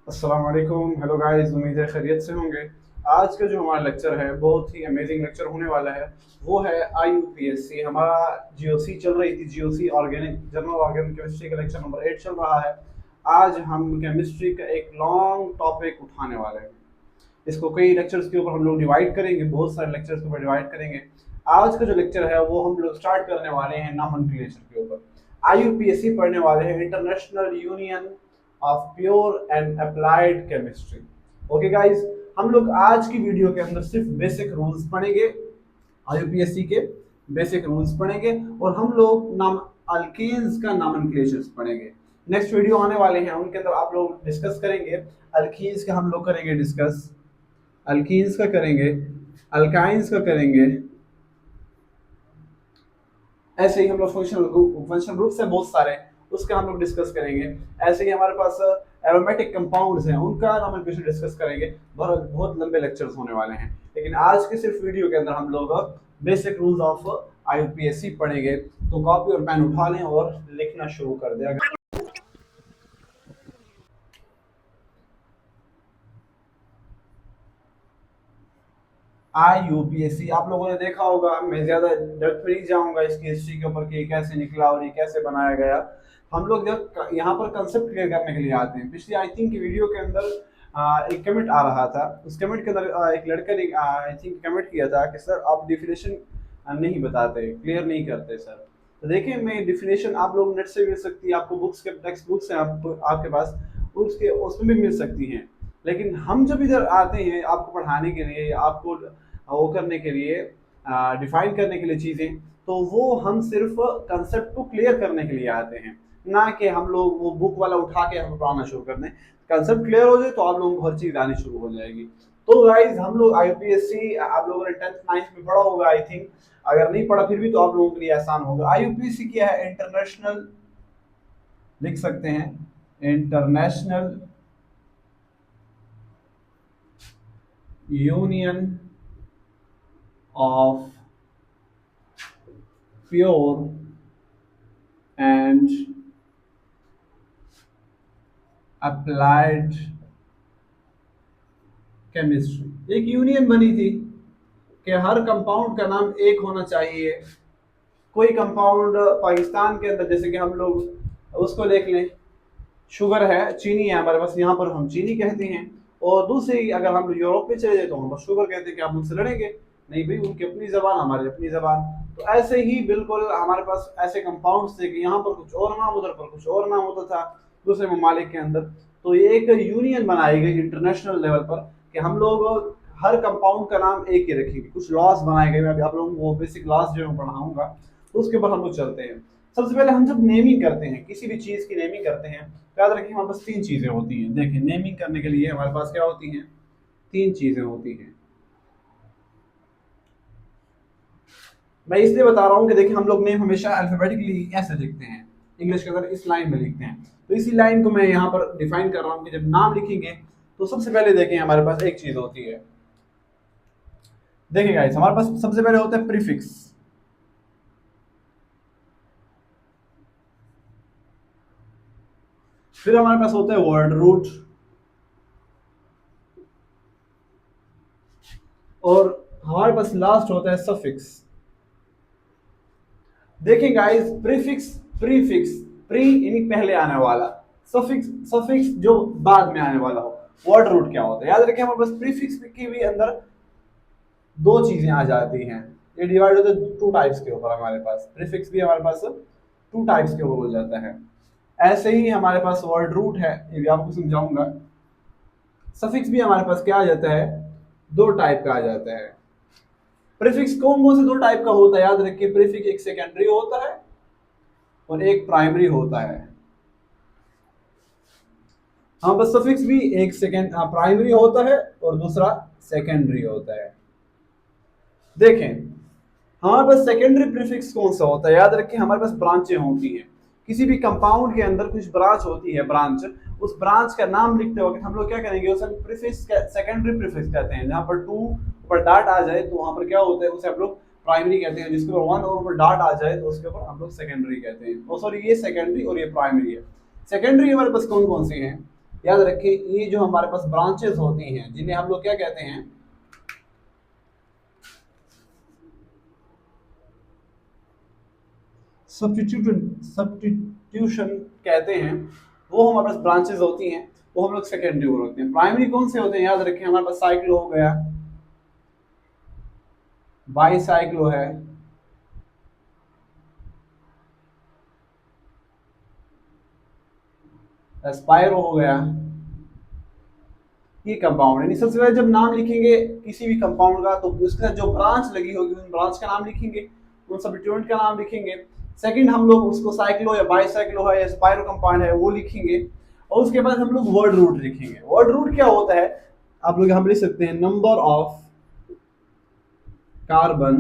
अस्सलाम वालेकुम। Hello guys, उम्मीद है खैरियत से होंगे। आज का जो हमारा लेक्चर है बहुत ही अमेजिंग लेक्चर होने वाला है। वो है IUPAC। हमारा GOC चल रही थी, GOC organic general organic chemistry का लेक्चर नंबर 8 चल रहा है। आज हम केमिस्ट्री का एक लॉन्ग टॉपिक उठाने वाले हैं। इसको कई लेक्चर्स के ऊपर हम लोग डिवाइड करेंगे, बहुत सारे लेक्चर्स के ऊपर डिवाइड करेंगे। आज का जो लेक्चर है वो हम लोग स्टार्ट करने वाले हैं नॉमेनक्लेचर के ऊपर। IUPAC पढ़ने वाले हैं, international union of pure and applied chemistry. Okay guys, हम लोग आज की वीडियो के अंदर सिर्फ बेसिक रूल्स पढ़ेंगे, IUPAC के बेसिक रूल्स पढ़ेंगे और हम लोग नाम अल्केन्स का नॉमेनक्लेचर्स पढ़ेंगे। नेक्स्ट वीडियो आने वाले हैं, उनके अंदर आप लोग डिस्कस करेंगे। अल्कीन्स का हम लोग करेंगे डिस्कस, अल्कीन्स का करेंगे, अल्काइंस का करेंगे। ऐसे ही हम लोग फंक्शनल ग्रुप्स हैं बहुत सारे, उसका हम लोग डिस्कस करेंगे। ऐसे ही हमारे पास एरोमेटिक कंपाउंड्स हैं, उनका नॉमेनक्लेचर डिस्कस करेंगे। बहुत बहुत लंबे लेक्चर्स होने वाले हैं, लेकिन आज के सिर्फ वीडियो के अंदर हम लोग बेसिक रूल्स ऑफ IUPAC पढ़ेंगे। तो कॉपी और पेन उठा लें और लिखना शुरू कर दें। IUPAC आप लोगों ने देखा होगा, मैं ज्यादा डेप्थ में नहीं जाऊंगा इसकी हिस्ट्री के ऊपर कि कैसे निकला और ये कैसे बनाया गया। हम लोग जब यहाँ पर कंसेप्ट क्लियर करने के लिए आते हैं। पिछली आई थिंक वीडियो के अंदर एक कमेंट आ रहा था, उस कमेंट के अंदर एक लड़के ने आई थिंक कमेंट किया था कि सर आप डिफिनेशन नहीं बताते, क्लियर नहीं करते सर। तो देखिए, मैं डिफिनेशन आप लोग नेट से मिल सकती है, आपको बुक्स के टेक्स्ट बुक्स हैं आपके पास, उसके उसमें भी मिल सकती हैं। लेकिन हम जब इधर आते हैं आपको पढ़ाने के लिए, आपको वो करने के लिए, डिफाइन करने के लिए चीज़ें, तो वो हम सिर्फ कंसेप्ट को क्लियर करने के लिए आते हैं, ना कि हम लोग वो बुक वाला उठा के हम पढ़ाना शुरू कर दें। कंसेप्ट क्लियर हो जाए तो आप लोगों को हर चीज़ आनी शुरू हो जाएगी। तो गाइज, हम लोग IUPAC आप लोगों ने 10th 9th में पढ़ा होगा आई थिंक, अगर नहीं पढ़ा फिर भी तो आप लोगों के लिए आसान होगा। IUPAC क्या है? इंटरनेशनल, लिख सकते हैं, international union of pure and applied chemistry. एक यूनियन बनी थी कि हर कंपाउंड का नाम एक होना चाहिए। कोई कंपाउंड पाकिस्तान के अंदर, जैसे कि हम लोग उसको देख लें, शुगर है, चीनी है हमारे पास, यहाँ पर हम चीनी कहते हैं। और दूसरी अगर हम यूरोप में चले जाए तो हम शुगर कहते हैं कि आप उनसे लड़ेंगे नहीं भाई, उनकी अपनी जबान हमारी अपनी जबान। तो ऐसे ही बिल्कुल हमारे पास ऐसे कंपाउंड्स थे कि यहाँ पर कुछ और नाम, उधर पर कुछ और नाम होता था दूसरे ममालिक के अंदर। तो ये एक यूनियन बनाई गई इंटरनेशनल लेवल पर कि हम लोग हर कंपाउंड का नाम एक ही रखेंगे। कुछ लॉस बनाए गए, मैं अभी आप लोगों को वो बेसिक लॉस जो मैं पढ़ाऊंगा तो उसके ऊपर हम लोग चलते हैं। सबसे पहले हम जब नेमिंग करते हैं, किसी भी चीज की नेमिंग करते हैं, तो याद रखिए हमारे पास तीन चीजें होती हैं। देखिए, नेमिंग करने के लिए हमारे पास क्या होती हैं? तीन चीजें होती हैं। मैं इसलिए बता रहा हूँ कि देखिए, हम लोग नेम हमेशा अल्फाबेटिकली ऐसे लिखते हैं, इंग्लिश के अंदर इस लाइन में लिखते हैं। तो इसी लाइन को मैं यहाँ पर डिफाइन कर रहा हूँ कि जब नाम लिखेंगे तो सबसे पहले देखिए हमारे पास एक चीज होती है। देखिए गाइस, हमारे पास सबसे पहले होता है प्रीफिक्स। फिर हमारे पास होता है वर्ड रूट, और हमारे पास लास्ट होता है सफिक्स। देखिए गाइस, प्रीफिक्स, प्रीफिक्स, प्री यानी पहले आने वाला, सफिक्स, सफिक्स जो बाद में आने वाला हो। वर्ड रूट क्या होता है? याद रखिए, हमारे पास प्रीफिक्स के भी अंदर दो चीजें आ जाती हैं। ये डिवाइड होता है टू टाइप्स के ऊपर। हमारे पास प्रीफिक्स भी हमारे पास टू टाइप्स के ऊपर हो जाता है। ऐसे ही हमारे पास वर्ड रूट है, ये भी आपको समझाऊंगा। सफिक्स भी हमारे पास क्या आ जाता है? दो टाइप का आ जाता है। प्रीफिक्स कौन कौन से दो टाइप का होता है? याद रखिए, प्रीफिक्स एक सेकेंडरी होता है और एक प्राइमरी होता है। हाँ, बस सफिक्स भी एक सेकेंड प्राइमरी होता है और दूसरा सेकेंडरी होता है। देखें, हमारे पास सेकेंडरी प्रीफिक्स कौन सा होता है? याद रखें, हमारे पास ब्रांचें होती हैं। किसी भी कंपाउंड के अंदर कुछ ब्रांच होती है, ब्रांच, उस ब्रांच का नाम लिखते वक्त हम लोग क्या करेंगे? उसे प्रीफिक्स, सेकेंडरी प्रीफिक्स कहते हैं। जहाँ पर टू पर डॉट आ जाए तो वहां पर क्या होता है? उसे हम लोग प्राइमरी कहते हैं। जिसके ऊपर वन और ऊपर डॉट आ जाए तो उसके ऊपर हम लोग सेकेंडरी कहते हैं। सॉरी, ये सेकेंडरी और ये प्राइमरी है। सेकेंडरी हमारे पास कौन कौन सी हैं? याद रखिए ये जो हमारे पास ब्रांचेस होती हैं जिन्हें हम लोग क्या कहते हैं, सब्स्टिट्यूशन कहते हैं, वो हमारे पास ब्रांचेस होती हैं, वो हम लोग सेकेंडरी ग्रुप रखते हैं। प्राइमरी कौन से होते हैं, याद रखें हमारे पास साइक्लो हो गया, बाईसाइक्लो है, एस्पायरो हो गया, ये कंपाउंड है। सबसे पहले जब नाम लिखेंगे किसी भी कंपाउंड का तो उसके साथ जो ब्रांच लगी होगी उन ब्रांच का नाम लिखेंगे, उन सब्स्टिट्यूएंट का नाम लिखेंगे। सेकंड हम लोग उसको साइक्लो या बाईसाइक्लो है या स्पाइरो कंपाउंड है वो लिखेंगे, और उसके बाद हम लोग वर्ड रूट लिखेंगे। वर्ड रूट क्या होता है, आप लोग हम लिख सकते हैं number of carbon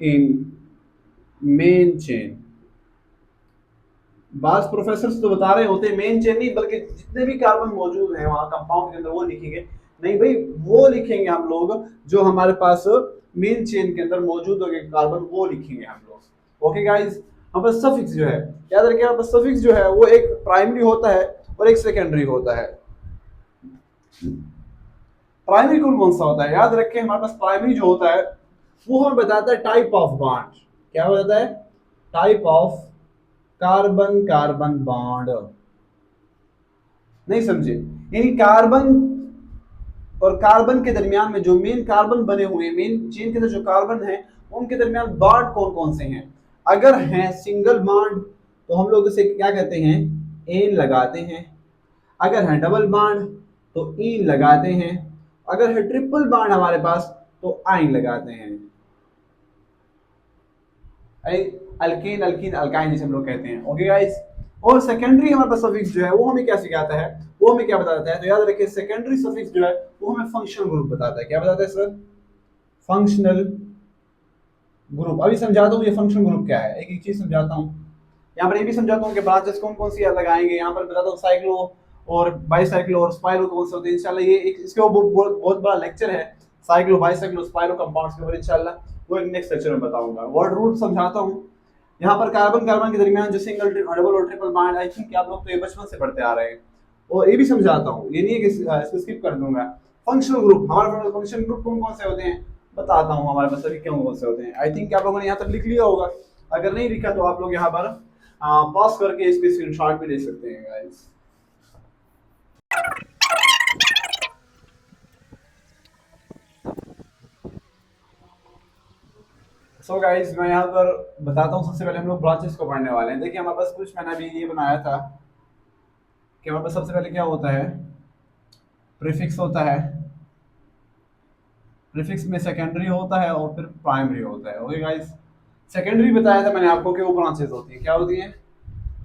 in main chain. बास प्रोफेसर तो बता रहे होते हैं मेन चेन नहीं बल्कि जितने भी कार्बन मौजूद हैं वहां कंपाउंड के अंदर वो लिखेंगे। नहीं भाई, वो लिखेंगे हम लोग जो हमारे पास मेन चेन के अंदर मौजूद होंगे कार्बन, वो लिखेंगे हम लोग। ओके गाइस, हम बस सफिक्स जो है याद रखिए, हम बस सफिक्स जो है वो एक प्राइमरी होता है और एक सेकेंडरी होता है। प्राइमरी कौन कौन सा होता है, याद रखें हमारे पास प्राइमरी जो होता है वो हमें बताता है टाइप ऑफ बॉन्ड। क्या बताता है, type of carbon carbon bond. नहीं समझे, यानी कार्बन और कार्बन के दरमियान में जो मेन कार्बन बने हुए हैं, मेन चेन के अंदर जो कार्बन है उनके दरमियान बॉन्ड कौन कौन से हैं। अगर हैं सिंगल बॉन्ड तो हम लोग इसे क्या कहते हैं, एन लगाते हैं। अगर है डबल बॉन्ड तो इन लगाते हैं। अगर है ट्रिपल बॉन्ड हमारे पास तो आइन लगाते हैं। अल्केन अल्कीन अल्काइन जिसे हम लोग कहते हैं। ओके गाइस, और सेकेंडरी हमारे पास सफिक्स जो है वो हमें क्या सिखाता है, वो हमें क्या बताता है, तो याद रखिए सेकेंडरी सफिक्स जो है वो हमें फंक्शनल ग्रुप बताता है। क्या बताता है सर, फंक्शनल ग्रुप। अभी समझाता हूँ ये फंक्शनल ग्रुप क्या है, एक एक चीज समझाता हूँ। यहाँ पर ये भी समझाता हूँ कि ब्रांचेस कौन कौन सी लगाएंगे, यहाँ पर बताता हूँ साइक्लो और बाईसाइक्लो और स्पाइरो कौन से होते हैं। इंशाल्लाह ये एक इसके ऊपर बहुत बड़ा लेक्चर है, साइक्लो बाईसाइक्लो स्पाइरो कंपाउंड्स के ऊपर, इंशाल्लाह वो एक नेक्स्ट लेक्चर में बताऊंगा। वर्ड रूट समझाता हूँ। यहाँ पर कार्बन कार्बन के दरमियान जो सिंगल डबल और ट्रिपल बॉन्ड, आई थिंक आप लोग तो ये बचपन से पढ़ते आ रहे हैं, और ये भी समझाता हूँ, ये नहीं है कि इसको स्किप कर दूंगा। फंक्शनल ग्रुप, हमारे फंक्शनल ग्रुप कौन कौन से होते हैं बताता हूँ, हमारे पास सभी कौन कौन से होते हैं। आई थिंक आप लोगों ने यहाँ तक लिख लिया होगा, अगर नहीं लिखा तो आप लोग यहाँ पर पॉज करके इसके स्क्रीनशॉट भी ले सकते हैं गाइस। सो गाइस मैं यहाँ पर बताता हूँ, सबसे पहले हम लोग ब्रांचेस को पढ़ने वाले हैं। देखिए हमारे पास कुछ मैंने अभी ये बनाया था कि हमारे पास सबसे पहले क्या होता है, प्रीफिक्स होता है। प्रीफिक्स में सेकेंडरी होता है और फिर प्राइमरी होता है। ओके गाइस, सेकेंडरी बताया था मैंने आपको कि वो ब्रांचेस होती हैं। क्या होती हैं,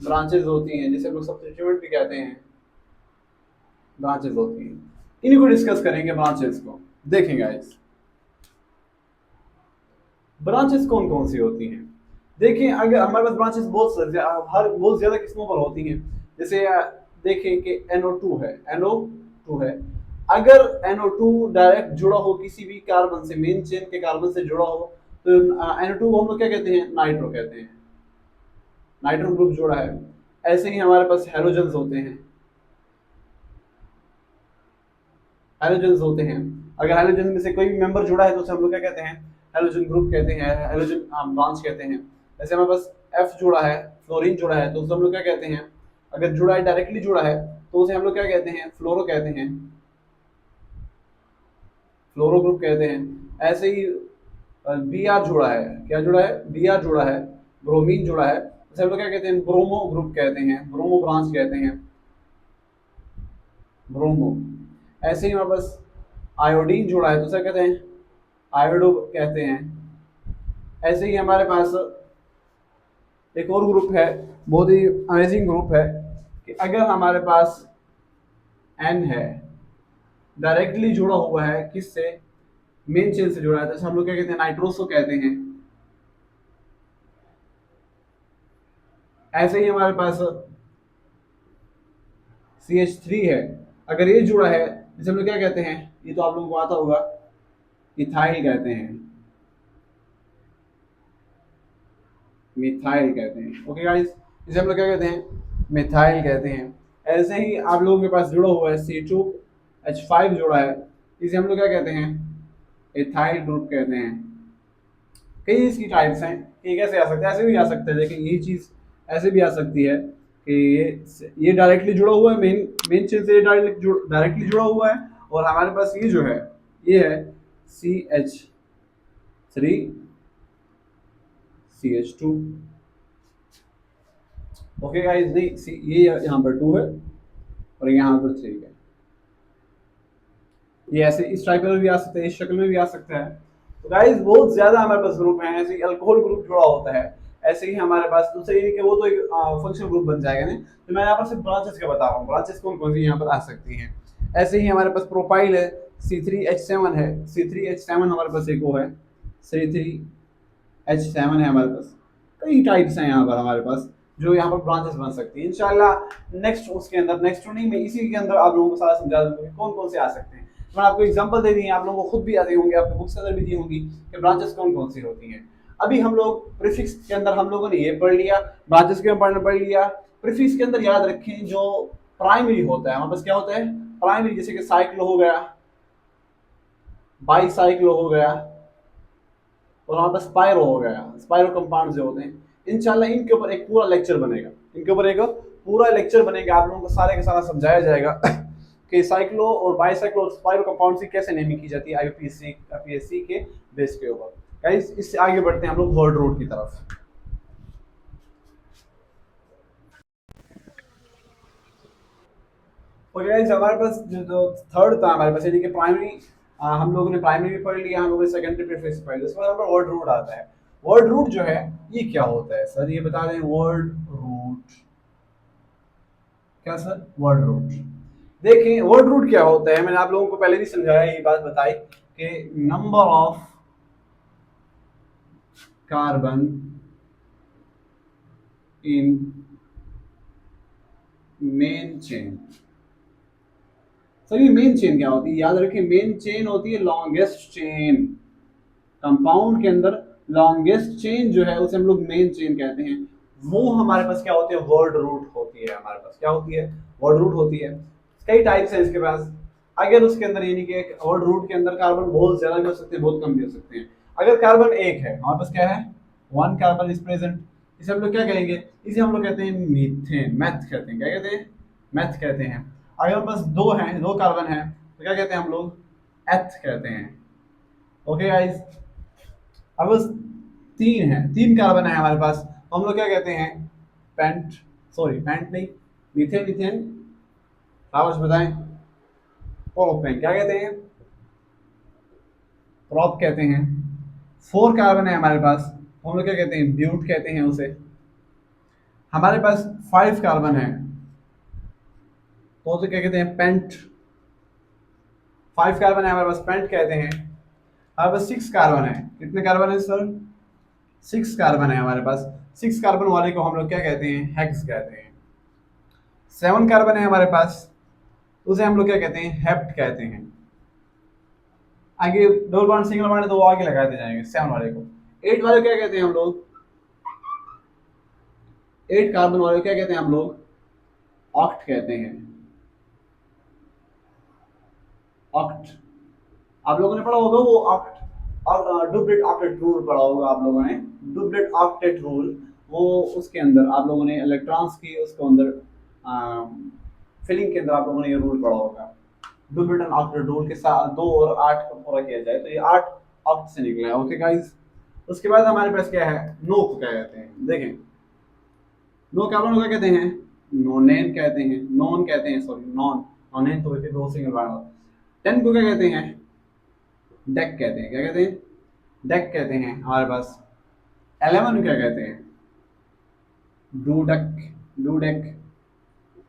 ब्रांचेस होती हैं, जिसे हम लोग सब्स्टिट्यूएंट भी कहते हैं, ब्रांचेस होती हैं। इन्हीं को डिस्कस करेंगे ब्रांचेस को। देखें गाइस, ब्रांचेस कौन कौन सी होती हैं। देखिए अगर हमारे पास ब्रांचेस बहुत ज्यादा किस्मों पर होती हैं। जैसे देखें कि NO2 है, NO2 है, अगर NO2 डायरेक्ट जुड़ा हो किसी भी कार्बन से, मेन चेन के कार्बन से जुड़ा हो तो NO2 को हम लोग क्या कहते हैं, नाइट्रो कहते हैं, नाइट्रो ग्रुप जुड़ा है। ऐसे ही हमारे पास हेलोजन्स होते हैं, हेलोजन्स होते हैं। अगर हेलोजन में से कोई भी मेंबर जुड़ा है तो उसे हम लोग क्या कहते हैं, हेलोजन ग्रुप कहते हैं, हेलोजन ब्रांच कहते हैं। जैसे हमारे पास F जुड़ा है, फ्लोरीन जुड़ा है, तो उसे हम लोग क्या कहते हैं, अगर जुड़ा है डायरेक्टली जुड़ा है तो उसे हम लोग क्या कहते हैं, फ्लोरो कहते हैं, फ्लोरो ग्रुप कहते हैं। ऐसे ही Br जुड़ा है, क्या जुड़ा है, Br जुड़ा है, ब्रोमीन जुड़ा है, उसे हम लोग क्या कहते हैं, ब्रोमो ग्रुप कहते हैं, ब्रोमो ब्रांच कहते हैं, ब्रोमो। ऐसे ही हमारे पास आयोडीन जुड़ा है तो उसे कहते हैं, आयोडो कहते हैं। ऐसे ही हमारे पास एक और ग्रुप है, बहुत ही अमेजिंग ग्रुप है, कि अगर हमारे पास N है, डायरेक्टली जुड़ा हुआ है किससे, मेन चेन से जुड़ा है, तो हम लोग क्या कहते हैं, नाइट्रोसो कहते हैं। ऐसे ही हमारे पास CH3 है, अगर ये जुड़ा है जिसे हम लोग क्या कहते हैं, ये तो आप लोगों को आता होगा, इथाइल कहते हैं, मिथाइल कहते हैं। ओके गाइस, इसे हम लोग क्या कहते हैं, मिथाइल कहते हैं। ऐसे ही आप लोगों के पास जुड़ा हुआ है C2H5 जुड़ा है, इसे हम लोग क्या कहते हैं, एथाइल ग्रुप कहते हैं। कई इसकी टाइप्स हैं कि कैसे आ सकते हैं, ऐसे भी आ सकते हैं। लेकिन यही चीज़ ऐसे भी आ सकती है कि ये डायरेक्टली जुड़ा हुआ है, मेन मेन चेन से ये डायरेक्टली जुड़ा हुआ है, और हमारे पास ये जो है ये है CH3CH2। ओके गाइस, नहीं ये यहाँ पर 2 है और यहाँ पर 3 है। ये ऐसे इस टाइप में भी आ सकता है, इस शक्ल में भी आ सकता है। तो गाइस बहुत ज्यादा हमारे पास ग्रुप हैं, ऐसे अल्कोहल ग्रुप जुड़ा होता है। ऐसे ही हमारे पास दूसरे कि वो तो एक फंक्शनल ग्रुप बन जाएगा नहीं, तो मैं यहाँ पर सिर्फ ब्रांचेस का बता रहा हूँ, ब्रांचेस कौन कौन सी यहाँ पर आ सकती हैं। ऐसे ही हमारे पास प्रोपाइल है, C3H7 है। C3H7 हमारे पास एक वो है, C3H7 है हमारे पास। कई टाइप्स हैं यहाँ पर हमारे पास, जो यहाँ पर ब्रांचेस बन सकती हैं। इंशाल्लाह नेक्स्ट उसके अंदर, नेक्स्ट नहीं में इसी के अंदर आप लोगों को सारा समझा दूंगा कौन कौन से आ सकते हैं। तो मैं आपको एग्जांपल दे दी है, आप लोगों को खुद भी आते होंगे, आपको बुक्स अंदर भी दी होंगी कि ब्रांचेस कौन कौन सी होती हैं। अभी हम लोग प्रीफिक्स के अंदर हम लोगों ने ये पढ़ लिया, ब्रांचेस के पढ़ लिया। प्रीफिक्स के अंदर याद रखें जो प्राइमरी होता है हमारे पास क्या होता है, प्राइमरी, जैसे कि साइक्लो हो गया, बाईसाइक्लो हो गया, और हमारे पास स्पाइरो हो गया। स्पाइरो कंपाउंड जो होते हैं, इंशाल्लाह इनके ऊपर एक पूरा लेक्चर बनेगा, इनके ऊपर एक पूरा लेक्चर बनेगा, आप लोगों को सारे के सारा समझाया जाएगा कि साइक्लो और बाईसाइक्लो और स्पाइरो कंपाउंड की कैसे नेमिंग की जाती है IUPAC के बेस के ऊपर। गाइस इससे आगे बढ़ते हैं हम लोग वर्ड रूट की तरफ। और गाइस हमारे पास जो थर्ड था हमारे पास, यानी कि प्राइमरी, हम लोगों ने प्राइमरी भी पढ़ लिया, हम लोगों ने सेकेंडरी प्रीफिक्स पढ़ लिया, उसके बाद हमारा वर्ड रूट आता है। वर्ड रूट जो है ये क्या होता है सर, ये बता दें। वर्ड रूट क्या सर, वर्ड रूट देखें, वर्ड रूट क्या होता है, मैंने आप लोगों को पहले भी समझाया, ये बात बताई कि number of carbon in main chain. Sir ये मेन चेन क्या होती है, याद रखें, मेन चेन होती है लॉन्गेस्ट चेन। कंपाउंड के अंदर लॉन्गेस्ट चेन जो है उसे हम लोग मेन चेन कहते हैं। वो हमारे पास क्या होती है, वर्ड रूट होती है। हमारे पास क्या होती है, वर्ड रूट होती है। कई टाइप्स है इसके पास। अगर उसके अंदर यानी कि एक वर्ड रूट के अंदर कार्बन बहुत ज्यादा भी हो सकते हैं, बहुत कम भी हो सकते हैं। अगर कार्बन एक है, हमारे पास क्या है, 1 कार्बन इज प्रेजेंट, इसे हम लोग क्या कहेंगे, इसे हम लोग कहते हैं मीथेन, मैथ कहते हैं। क्या कहते हैं, मैथ कहते हैं। अगर हमारे पास 2 हैं, 2 कार्बन है, तो क्या कहते हैं हम लोग, एथ कहते हैं। ओके गाइस, अब बस 3 है, 3 कार्बन है हमारे पास, तो हम लोग क्या कहते हैं, पेंट, सॉरी पेंट नहीं, मीथेन, मीथेन, आप बताएं, प्रोपेन क्या कहते हैं, प्रॉप कहते हैं। 4 कार्बन है हमारे पास, तो हम लोग क्या कहते हैं, ब्यूट कहते हैं उसे। हमारे पास 5 कार्बन है, तो उसे क्या कहते हैं, पेंट। 5 कार्बन है हमारे पास, पेंट कहते हैं। हमारे पास 6 कार्बन है, कितने कार्बन है सर, 6 कार्बन है हमारे पास। 6 कार्बन वाले को हम लोग क्या कहते हैं, हेक्स कहते हैं। 7 कार्बन है हमारे पास, उसे हम लोग क्या कहते हैं, हेप्ट कहते हैं। आगे डबल बॉन्ड सिंगल बॉन्ड है तो वो आगे लगाते जाएंगे 7 वाले को। 8 वाले क्या कहते हैं हम लोग, 8 कार्बन वाले को क्या कहते हैं हम लोग, ऑक्ट कहते हैं। ऑक्ट, आप लोगों ने पढ़ा होगा वो ऑक्ट, और डुप्लेट ऑक्टेट रूल पढ़ा होगा आप लोगों ने, डुप्लेट ऑक्टेट रूल। वो उसके अंदर आप लोगों ने इलेक्ट्रॉन्स की उसके अंदर फिलिंग के अंदर आप लोगों ने ये रूल पढ़ा होगा। डुप्लेट एंड ऑक्टेट रूल के साथ 2 और 8 को पूरा किया जाए तो ये 8 ऑक्ट से निकला है। ओके गाइस, उसके बाद हमारे पास क्या है, नो को क्या कहते हैं, देखें नो कार्बन को क्या कहते हैं, नोनेन कहते हैं, नॉन कहते हैं, सॉरी नॉन, नोनेन तो वैसे 2 सिंगल बॉन्ड। 10 को क्या कहते हैं, डेक कहते हैं। क्या कहते हैं, डेक कहते हैं हमारे पास। 11 क्या कहते हैं, डूडक, डूडेक।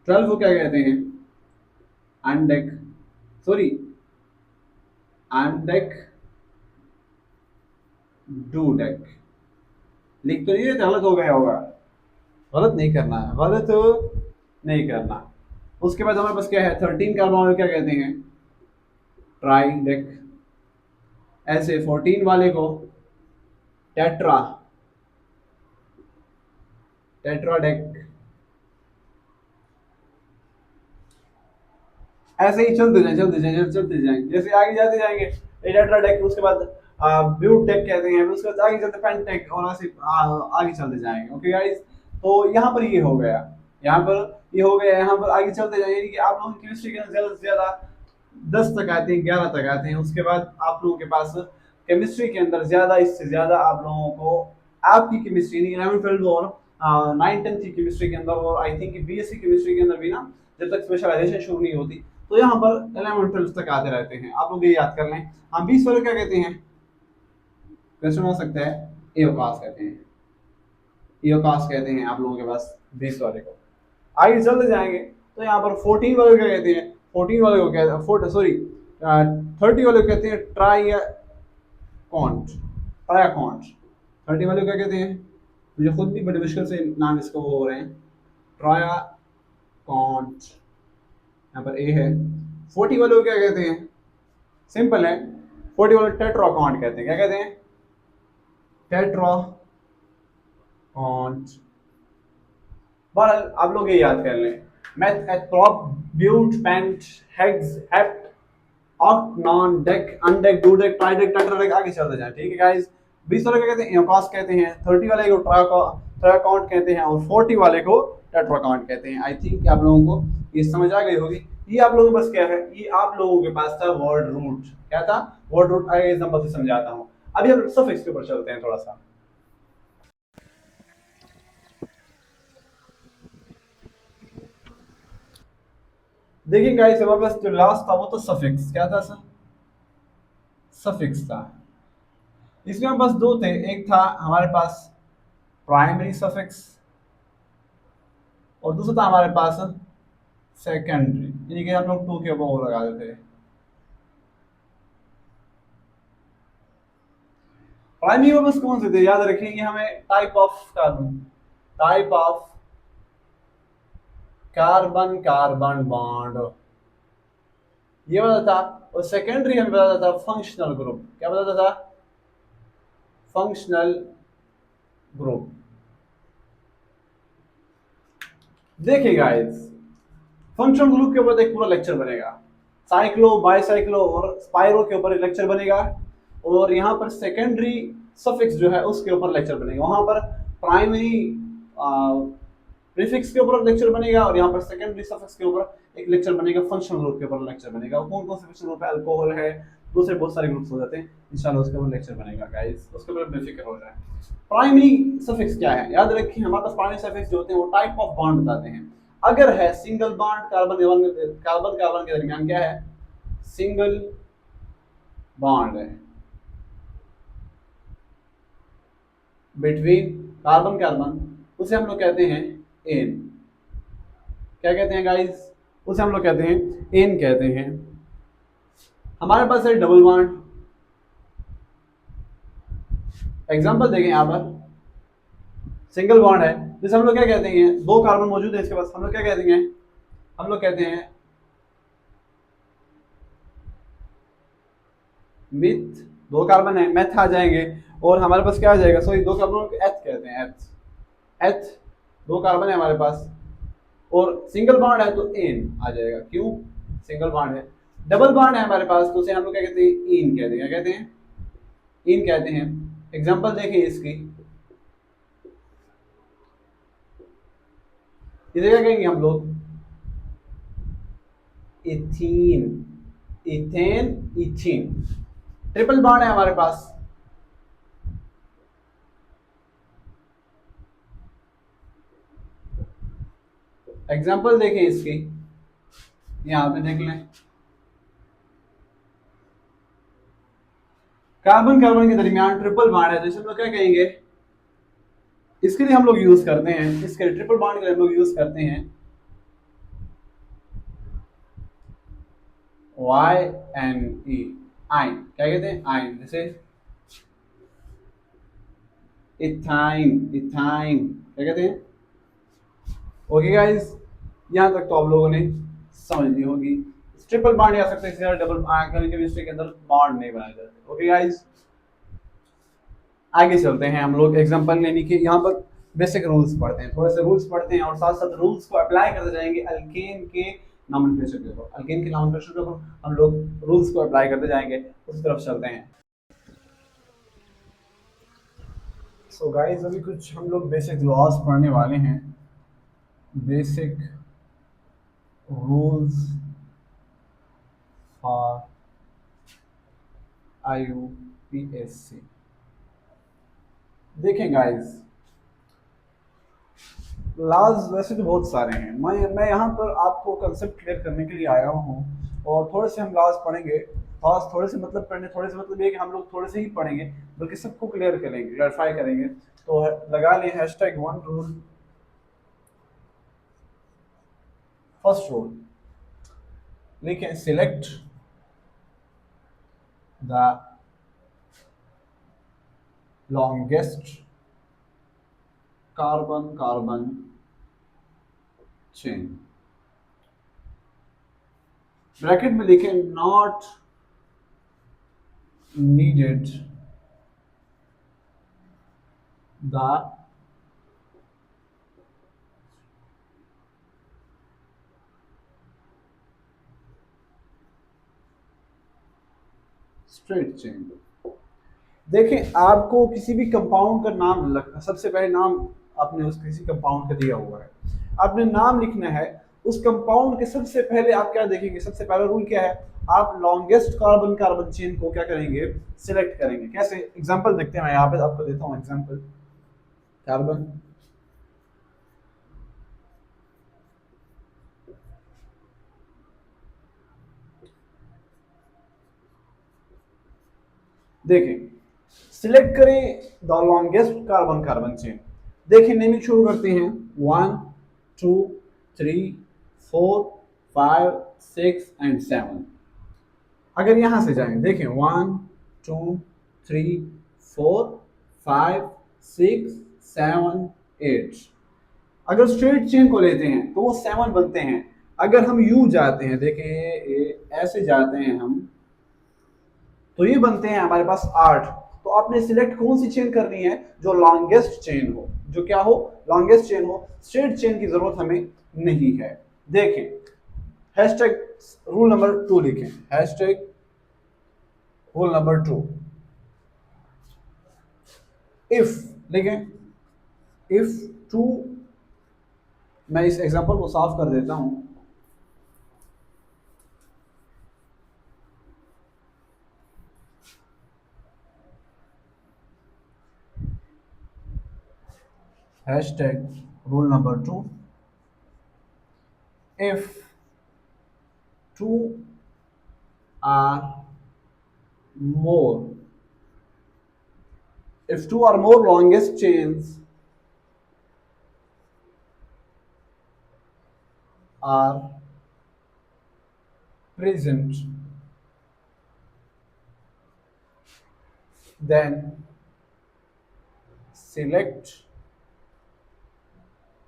12 को क्या कहते हैं, अनडेक, सॉरी अनडेक, डूडेक। लिख तो नहीं रहे, गलत हो गया होगा, गलत नहीं करना है, गलत नहीं करना। उसके बाद हमारे पास क्या है, 13 कार्बन वाले क्या कहते हैं, ट्राइडेक। ऐसे 14 वाले को टेट्रा, टेट्राडेक। ऐसे ही चलते जाएंगे, जैसे आगे जाते जाएंगे टेट्राडेक, उसके बाद ब्यूटेक कहते हैं, उसके बाद आगे चलते पेंटेक, और ऐसे आगे चलते जाएंगे। ओके गाइस, तो यहाँ पर ये हो गया, यहाँ पर ये हो गया, यहाँ पर आगे चलते जाएंगे, यानी कि आप लोगों की केमिस्ट्री के अंदर ज्यादा से ज्यादा 10 तक आते हैं, 11 तक आते हैं। उसके बाद आप लोगों के पास केमिस्ट्री के अंदर ज्यादा, इससे ज्यादा आप लोगों को आपकी केमिस्ट्री नहीं, 11 12 और 9 10 की केमिस्ट्री के अंदर, और आई थिंक बीएससी केमिस्ट्री के अंदर भी ना, जब तक स्पेशलाइजेशन शुरू नहीं होती, तो यहाँ पर 11 12 तक आते रहते हैं। आप लोग ये याद कर लें। हम 20 वाले क्या कहते हैं, क्वेश्चन हो सकता है, एओकास कहते हैं, एओकास कहते हैं आप लोगों के पास 20 वाले को। आगे चलते जाएंगे तो यहाँ पर 14 वाले को क्या कहते हैं, 14 वाले को कहते हैं, सॉरी 30 वाले को कहते हैं ट्राइकॉन्ट, ट्राइकॉन्ट। 30 वाले को क्या कहते हैं, मुझे खुद भी बड़े मुश्किल से नाम इसको वो हो रहे हैं, ट्राइकॉन्ट, यहाँ पर ए है। 40 वाले को क्या कहते हैं, सिंपल है, 40 वाले टेट्राकॉन्ट कहते हैं। क्या कहते हैं, टेट्राकॉन्ट। बहरहाल आप लोग ये याद कर लें, meth eth prop but pent hex hept oct non dec undec dodec tridec tetradec, आगे चलते जाएं। ठीक है गाइस, 20 वाले क्या कहते हैं, एओकास कहते हैं, 30 वाले को ट्राइकॉन्ट कहते हैं, और 40 वाले को टेट्राकॉन्ट कहते हैं। आई थिंक आप लोगों को ये समझ आ गई होगी। ये आप लोगों के पास क्या है, ये आप लोगों के पास था वर्ड रूट। क्या था, वर्ड रूट। आगे एग्जांपल से समझाता हूं। अभी हम सफिक्स के ऊपर चलते हैं थोड़ा सा। देखिए गाइस, हमारे पास जो लास्ट था वो तो सफिक्स। क्या था सर, सफिक्स था। इसमें हमारे पास दो थे, एक था हमारे पास प्राइमरी सफिक्स, और दूसरा था हमारे पास सेकेंडरी, यानी कि हम लोग टू के ऊपर वो लगा देते हैं। प्राइमरी में बस कौन से थे याद रखेंगे हमें, type of carbon, type of carbon carbon bond, ये बताता था। और सेकेंडरी हमें बताता था फंक्शनल ग्रुप। क्या बताता था, फंक्शनल ग्रुप। देखिए गाइस, फंक्शनल ग्रुप के ऊपर एक पूरा लेक्चर बनेगा, साइक्लो बाइसाइक्लो और स्पाइरो के ऊपर एक लेक्चर बनेगा, और यहाँ पर सेकेंडरी सफिक्स जो है उसके ऊपर लेक्चर बनेगा। वहां पर प्राइमरी प्रीफिक्स के ऊपर लेक्चर बनेगा, और यहाँ पर सेकेंडरी सफिक्स के ऊपर एक लेक्चर बनेगा, फंक्शनल ग्रुप के ऊपर लेक्चर बनेगा। कौन कौन से फंक्शनल ग्रुप है, अल्कोहल है, दूसरे बहुत सारे ग्रुप्स हो जाते हैं, इंशाल्लाह उसके ऊपर लेक्चर बनेगा गाइस, उसके ऊपर बेफिक्र हो जाए। प्राइमरी सफिक्स क्या है, याद रखिए हमारे पास प्राइमरी सफिक्स जो होते हैं वो टाइप ऑफ बॉन्ड बताते हैं। अगर है सिंगल बॉन्ड, कार्बन कार्बन के दरमियान क्या है, सिंगल बॉन्ड है बिटवीन कार्बन कार्बन, उसे हम लोग कहते हैं एन। क्या कहते हैं गाइस, उसे हम लोग कहते हैं एन कहते हैं। हमारे पास है डबल बॉन्ड। एग्जांपल देखें, यहां पर सिंगल बॉन्ड है, जैसे हम लोग क्या कहते हैं, दो कार्बन मौजूद है इसके पास, हम लोग क्या कहते हैं, हम लोग कहते हैं मिथ, दो कार्बन है, मेथ आ जाएंगे, और हमारे पास क्या आ जाएगा, सॉरी दो कार्बन को एथ कहते हैं, एथ, एथ। दो कार्बन है हमारे पास, और सिंगल बॉन्ड है तो एन आ जाएगा, क्यों, सिंगल बॉन्ड है। डबल बॉन्ड है हमारे पास तो उसे हम लोग क्या कहते हैं, इन कहते हैं। क्या कहते हैं, इन कहते हैं। एग्जांपल देखें इसकी, इसे क्या कहेंगे हम लोग, ethene, ethane, ethene. Triple bond है हमारे पास, एग्जांपल देखें इसकी, यहां पे देख लें, कार्बन कार्बन के दरमियान ट्रिपल बॉन्ड है, जैसे हम लोग क्या कहेंगे, इसके लिए हम लोग यूज करते हैं, इसके ट्रिपल बॉन्ड के लिए हम लोग यूज करते हैं वाई एन ई, आइन। क्या कहते हैं, आइन। जैसे इथाइन, इथाइन। क्या कहते हैं। ओके गाइस, यहां तक तो आप लोगों ने समझ ली होगी। ट्रिपल बॉन्ड आ सकते हैं, डबल केमिस्ट्री के अंदर बॉन्ड नहीं बनाए जाते। ओके गाइस, आगे चलते हैं हम लोग एग्जांपल लेने के, यहाँ पर बेसिक रूल्स पढ़ते हैं, थोड़े से रूल्स पढ़ते हैं, और साथ साथ रूल्स को अप्लाई करते जाएंगे अल्केन के नॉमेनक्लेचर के ऊपर, अल्केन के नॉमेनक्लेचर के ऊपर हम लोग रूल्स को अप्लाई करते जाएंगे, उस तरफ चलते हैं। सो गाइस अभी कुछ हम लोग बेसिक लॉज पढ़ने वाले हैं, बेसिक रूल्स फॉर IUPAC। देखें गाइस, लॉज वैसे तो बहुत सारे हैं, मैं यहाँ पर आपको कंसेप्ट क्लियर करने के लिए आया हूँ, और थोड़े से हम लॉज पढ़ेंगे। लॉज थोड़े से मतलब पढ़ने, थोड़े से मतलब ये कि हम लोग थोड़े से ही पढ़ेंगे, बल्कि सबको क्लियर करेंगे, क्लैरिफाई करेंगे। तो लगा लें #1 रूल। फर्स्ट रूल लिखें, select the longest carbon chain। Bracket में लिखें, not needed the straight chain. देखें, आपको किसी भी कंपाउंड का नाम लिखना, सबसे पहले नाम आपने उस किसी कंपाउंड का दिया हुआ है, आपने नाम लिखना है। उस कंपाउंड के सबसे पहले आप क्या देखेंगे, सबसे पहला रूल क्या है, आप लॉन्गेस्ट कार्बन चेन को क्या करेंगे, सिलेक्ट करेंगे। कैसे, एग्जांपल देखते हैं, मैं यहाँ पे आपको देता हूँ एग्जांपल। कार्बन, देखें, सिलेक्ट करें द लॉन्गेस्ट कार्बन चेन। देखिए, नेमिंग शुरू करते हैं, 1 2 3 4 5 6 एंड 7। अगर यहां से जाएं, देखें 1 2 3 4 5 6 7 8। अगर स्ट्रेट चेन को लेते हैं तो वो 7 बनते हैं। अगर हम यू जाते हैं, देखें ऐसे जाते हैं हम, तो ये बनते हैं हमारे पास 8। तो आपने सिलेक्ट कौन सी चेन करनी है, जो लॉन्गेस्ट चेन हो, जो क्या हो, लॉन्गेस्ट चेन हो। स्ट्रेट चेन की जरूरत हमें नहीं है। देखें, हैशटैग रूल नंबर 2 लिखें, हैशटैग रूल नंबर 2। इफ लिखें, इफ टू, मैं इस एग्जांपल को साफ कर देता हूं। Hashtag rule number 2, if two are more, if two or more longest chains are present, then select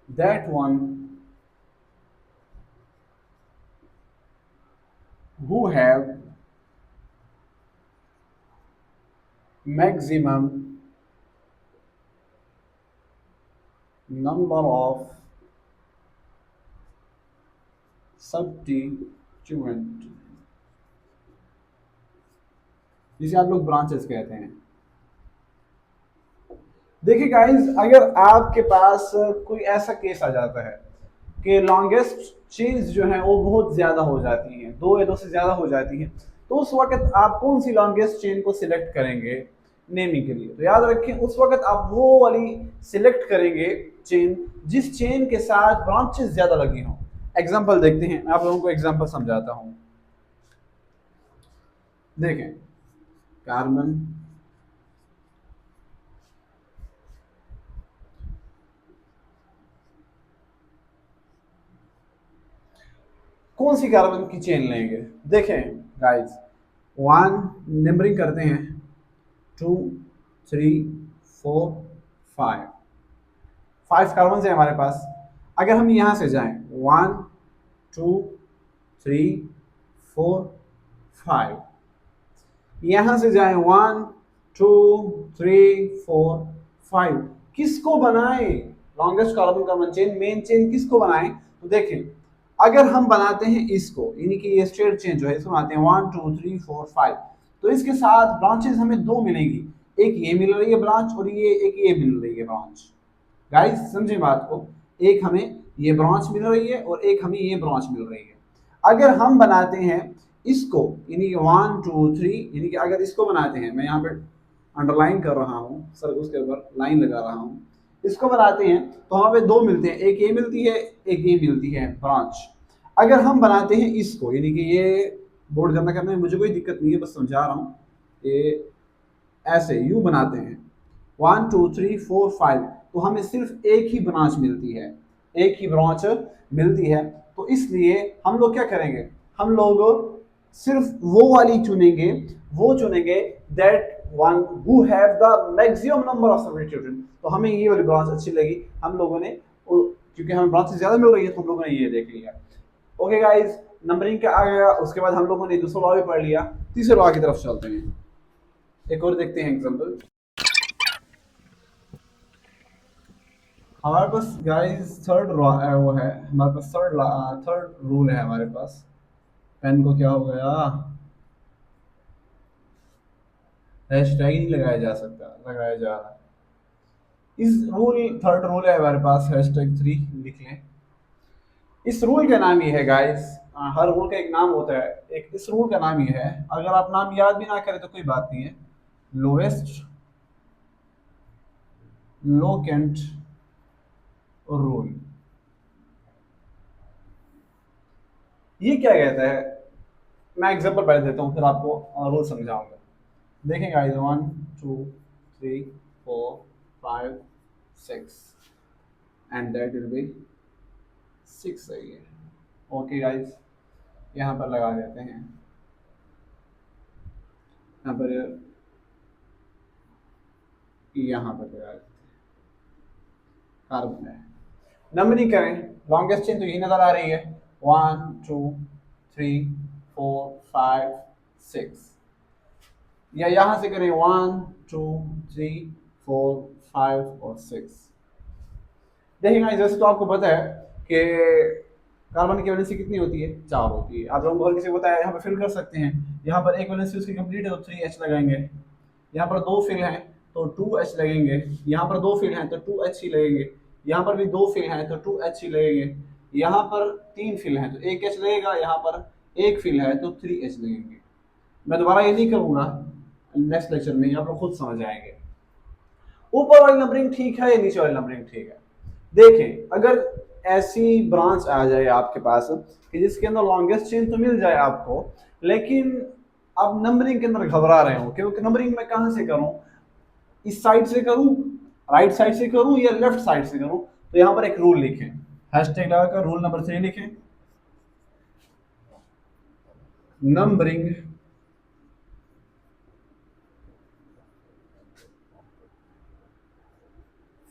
that one who have maximum number of substituent, जिसे आप लोग ब्रांचेस कहते हैं। देखिए गाइस, अगर आपके पास कोई ऐसा केस आ जाता है कि लॉन्गेस्ट चेन्स जो हैं वो बहुत ज़्यादा हो जाती हैं, 2 या 2 से ज़्यादा हो जाती हैं, तो उस वक्त आप कौन सी लॉन्गेस्ट चेन को सिलेक्ट करेंगे नेमिंग के लिए। तो याद रखें, उस वक्त आप वो वाली सिलेक्ट करेंगे चेन जिस चेन के साथ ब्रांचेस ज़्यादा लगी हों। एग्जाम्पल देखते हैं, मैं आप लोगों को एग्जाम्पल समझाता हूँ। देखें, कार्बन, कौन सी कार्बन की चेन लेंगे। देखें गाइस, 1 नंबरिंग करते हैं, 2 3 4 5 5 कार्बन है हमारे पास। अगर हम यहां से जाएं, 1 2 3 4 5, यहां से जाएं 1 2 3 4 5, किसको बनाए, longest carbon chain, main chain किसको बनाए। तो देखें, अगर हम बनाते हैं इसको, यानी कि ये स्टेट चेंज जो है इसको बनाते हैं 1 2 3 4 5, तो इसके साथ ब्रांचेस हमें दो मिलेंगी, एक ये मिल रही है ब्रांच और ये एक ये मिल रही है ब्रांच। गाइस समझे बात को, एक हमें ये ब्रांच मिल रही है और एक हमें ये ब्रांच मिल रही है। अगर हम बनाते हैं इसको, यानी कि 1 2 3, यानी कि अगर इसको बनाते हैं, मैं यहाँ पे अंडरलाइन कर रहा हूँ सर, उसके ऊपर लाइन लगा रहा हूँ, इसको बनाते हैं तो हमें पे दो मिलते हैं, एक ये मिलती है एक ये मिलती है ब्रांच। अगर हम बनाते हैं इसको, यानी कि ये बोर्ड करने में मुझे कोई दिक्कत नहीं है, बस समझा रहा हूँ, ये ऐसे यू बनाते हैं 1 2 3 4 5, तो हमें सिर्फ एक ही ब्रांच मिलती है, एक ही ब्रांच मिलती है। तो इसलिए हम लोग क्या करेंगे, हम लोग सिर्फ वो वाली चुनेंगे, वो चुनेंगे that one who have the maximum number of separate children. तो हमें ये वाली ब्रांच अच्छी लगी, हम लोगों ने, क्योंकि हमें ब्रांच ज्यादा मिल रही है तो हम लोगों ने ये देख लिया। ओके गाइज, नंबरिंग का आ गया, उसके बाद हम लोगों ने दूसरा लॉ भी पढ़ लिया, तीसरे लॉ की तरफ चलते हैं, एक और देखते हैं एग्जांपल। हमारे पास गाइस थर्ड वो है, हमारे पास थर्ड रूल है हमारे पास। पेन को क्या हो गया, हैशटैग ही नहीं लगाया जा सकता, लगाया जा रहा है। इस थर्ड रूल है हमारे पास, #3 लिख लें। इस रूल का नाम ये है गाइस, हर रूल का एक नाम होता है, एक इस रूल का नाम ये है, अगर आप नाम याद भी ना करें तो कोई बात नहीं है, लोएस्ट लोकेंट रूल। ये क्या कहता है, मैं एग्जांपल पढ़ देता हूँ फिर आपको रूल समझाऊंगा। देखें guys, 1 2 3 4 5 6 and that will be 6 सही है। ओके गाइस, यहाँ पर लगा देते हैं, यहाँ पर यहाँ पर लगा देते हैं, कार्बन है। नंबरिंग करें, लॉन्गेस्ट चेन तो यही नजर आ रही है, 1 2 3 4 5 6, या यहाँ से करें 1 2 3 4 5 और 6। देखिए गाइस, वैसे तो आपको पता है कि कार्बन की वैलेंसी कितनी होती है, 4 होती है। आप लोगों को हर किसी को पता है, यहाँ पर फिल कर सकते हैं, यहाँ पर एक वैलेंसी उसकी कंप्लीट है तो 3H लगाएंगे, यहाँ पर दो फिल हैं तो 2H लगेंगे, यहाँ पर दो फिल हैं तो 2H ही लगेंगे, यहाँ पर भी दो फिल हैं तो 2H ही लगेंगे, यहाँ पर तीन फिल हैं तो 1H लगेगा, यहाँ पर एक फिल है तो 3H लगेंगे। मैं दोबारा ये नहीं करूँगा, नेक्स्ट लेक्चर में आप लोग खुद समझ आएंगे। ऊपर वाली नंबरिंग ठीक है या नीचे वाली नंबरिंग ठीक है। देखें, अगर ऐसी ब्रांच आ जाए आपके पास कि जिसके अंदर लॉन्गेस्ट चेन तो मिल जाए आपको, लेकिन आप नंबरिंग के अंदर घबरा रहे हो, क्योंकि नंबरिंग मैं कहां से करूं, इस साइड से करूं, राइट साइड से करूं या लेफ्ट साइड से करूं, तो यहां पर एक रूल लिखें, हैशटैग लगाकर रूल नंबर 3 लिखें, numbering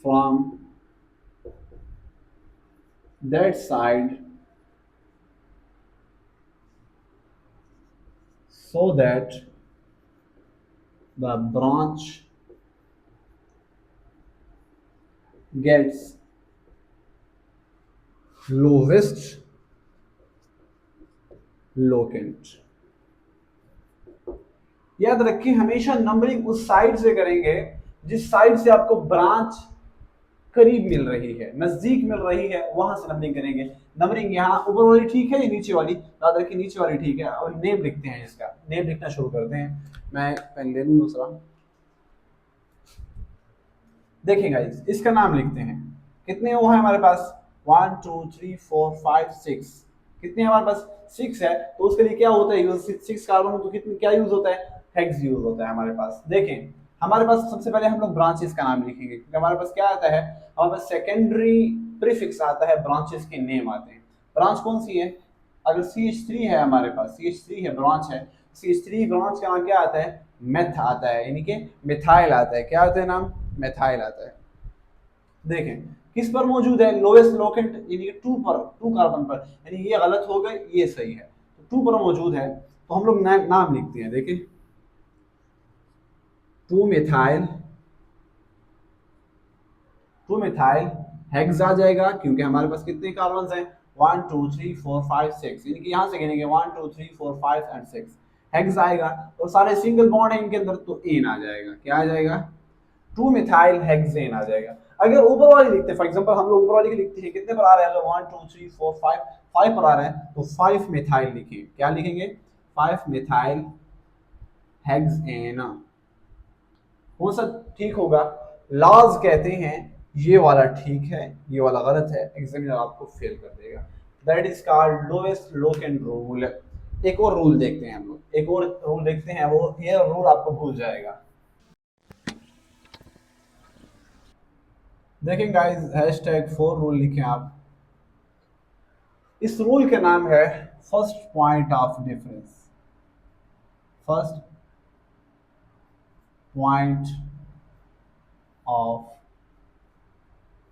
from that side so that the branch gets lowest locant। याद रखिए, हमेशा नंबरिंग उस साइड से करेंगे जिस साइड से आपको ब्रांच करीब मिल रही है, नजदीक मिल रही है, वहां से नंबरिंग करेंगे। नंबरिंग यहाँ ऊपर वाली ठीक है या नीचे वाली, याद रखिए नीचे वाली ठीक है। और नेम लिखते हैं, इसका नेम लिखना शुरू करते हैं, मैं पेन ले लूं दूसरा। देखें गाइस, इसका नाम लिखते हैं, कितने वो है हमारे पास, 1 2 3 4 5 6, कितने हमारे पास 6 है, तो उसके लिए क्या होता है यूज, 6 कार्बन, तो कितने क्या यूज होता है, हेक्स यूज होता है हमारे पास। देखें, हमारे पास सबसे पहले हम लोग ब्रांचेस का नाम लिखेंगे, क्योंकि हमारे पास क्या आता है, हमारे पास सेकेंडरी प्रीफिक्स आता है, ब्रांचेस के नेम आते हैं। ब्रांच कौन सी है, अगर CH3 है हमारे पास, CH3 है ब्रांच है, CH3 ब्रांच का नाम क्या आता है, मेथ आता है, यानी कि मिथाइल आता है। क्या आता है नाम, मेथाइल आता है। देखें किस पर मौजूद है, लोएस्ट लोकेंट, यानी कि 2 पर, 2 कार्बन पर, यानी ये गलत हो गए, ये सही है, तो 2 पर मौजूद है, तो हम लोग नाम लिखते हैं। देखें, 2 मिथाइल, 2 मिथाइल हेक्स आ जाएगा, क्योंकि हमारे पास कितने कार्बन हैं, 1 2 3 4 5 6, यानी कि यहाँ से गिनेंगे 1 2 3 4 5 एंड 6, हेक्स आएगा। और सारे सिंगल बॉन्ड है इनके अंदर, तो एन आ जाएगा। क्या आ जाएगा? 2 मिथाइल हेक्सेन आ जाएगा। अगर ऊपर वाली लिखते हैं, फॉर एग्जांपल हम लोग ऊपर वाली की लिखते हैं, कितने पर आ रहा है? अगर 1 2 3 4 5 5 पर आ रहा है तो 5 मिथाइल लिखिए। क्या लिखेंगे? 5 मिथाइल हेक्सेन। कौन सा ठीक होगा? लॉज कहते हैं ये वाला ठीक है, ये वाला गलत है, एग्जामिनर आपको फेल कर देगा। That is called lowest Loken rule. एक और रूल देखते हैं हम लोग, एक और रूल देखते हैं, वो ये रूल आपको भूल जाएगा। देखें गाइस, #4 रूल लिखें आप। इस रूल का नाम है first point of difference. First point of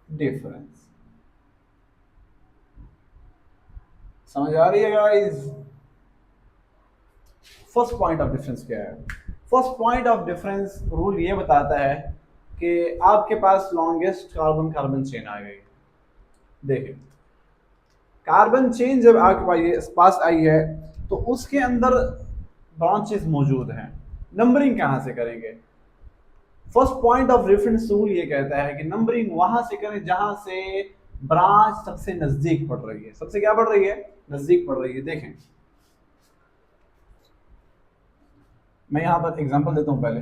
difference. समझ आ रही है guys? First point of difference क्या है? First point of difference rule ये बताता है कि आपके पास लॉन्गेस्ट कार्बन कार्बन चेन आ गई। देखिए, कार्बन चेन जब आपके पास आई है तो उसके अंदर ब्रांचेस मौजूद हैं। नंबरिंग कहाँ से करेंगे? First point of reference rule ये कहता है कि नंबरिंग वहां से करें जहां से ब्रांच सबसे नजदीक पड़ रही है। सबसे क्या पड़ रही है? नजदीक पड़ रही है। देखें, मैं यहां पर एग्जांपल देता हूं पहले।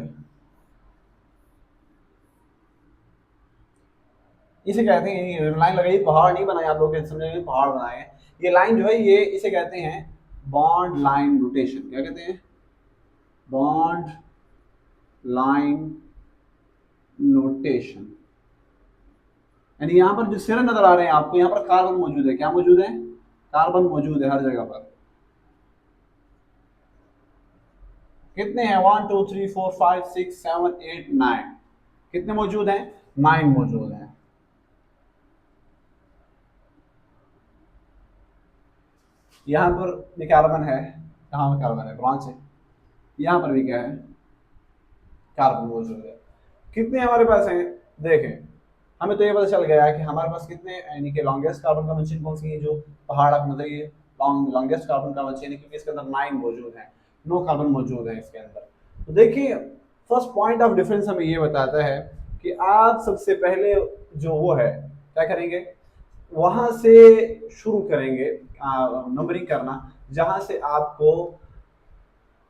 इसे कहते हैं, लाइन लगाई, पहाड़ नहीं बनाए आप लोग समझ में, पहाड़ बनाए हैं। ये लाइन जो है ये इसे कहते हैं बॉन्ड लाइन रोटेशन। क्या कहते हैं? Bond line notation. यानी यहां पर जो सिरे नजर आ रहे हैं आपको, यहां पर कार्बन मौजूद है। क्या मौजूद है? कार्बन मौजूद है हर जगह पर। कितने हैं? 1 2 3 4 5 6 7 8 9। कितने मौजूद हैं? 9 मौजूद हैं। यहां पर भी कार्बन है। कहां पर कार्बन है? ब्रांच है। यहां पर भी क्या है? कार्बन मौजूद है। कितने हमारे पास हैं? देखें, हमें तो ये पता चल गया है कि हमारे पास कितने, यानी कि लॉन्गेस्ट कार्बन का चेन कौन सी है? जो पहाड़ आप मतलब ये लॉन्गेस्ट कार्बन का चेन है, क्योंकि इसके अंदर 9 मौजूद है, 9 कार्बन मौजूद है इसके अंदर। तो देखिए, फर्स्ट पॉइंट ऑफ डिफरेंस हमें ये बताता है कि आप सबसे पहले जो वो है क्या करेंगे, वहां से शुरू करेंगे नंबरिंग करना जहां से आपको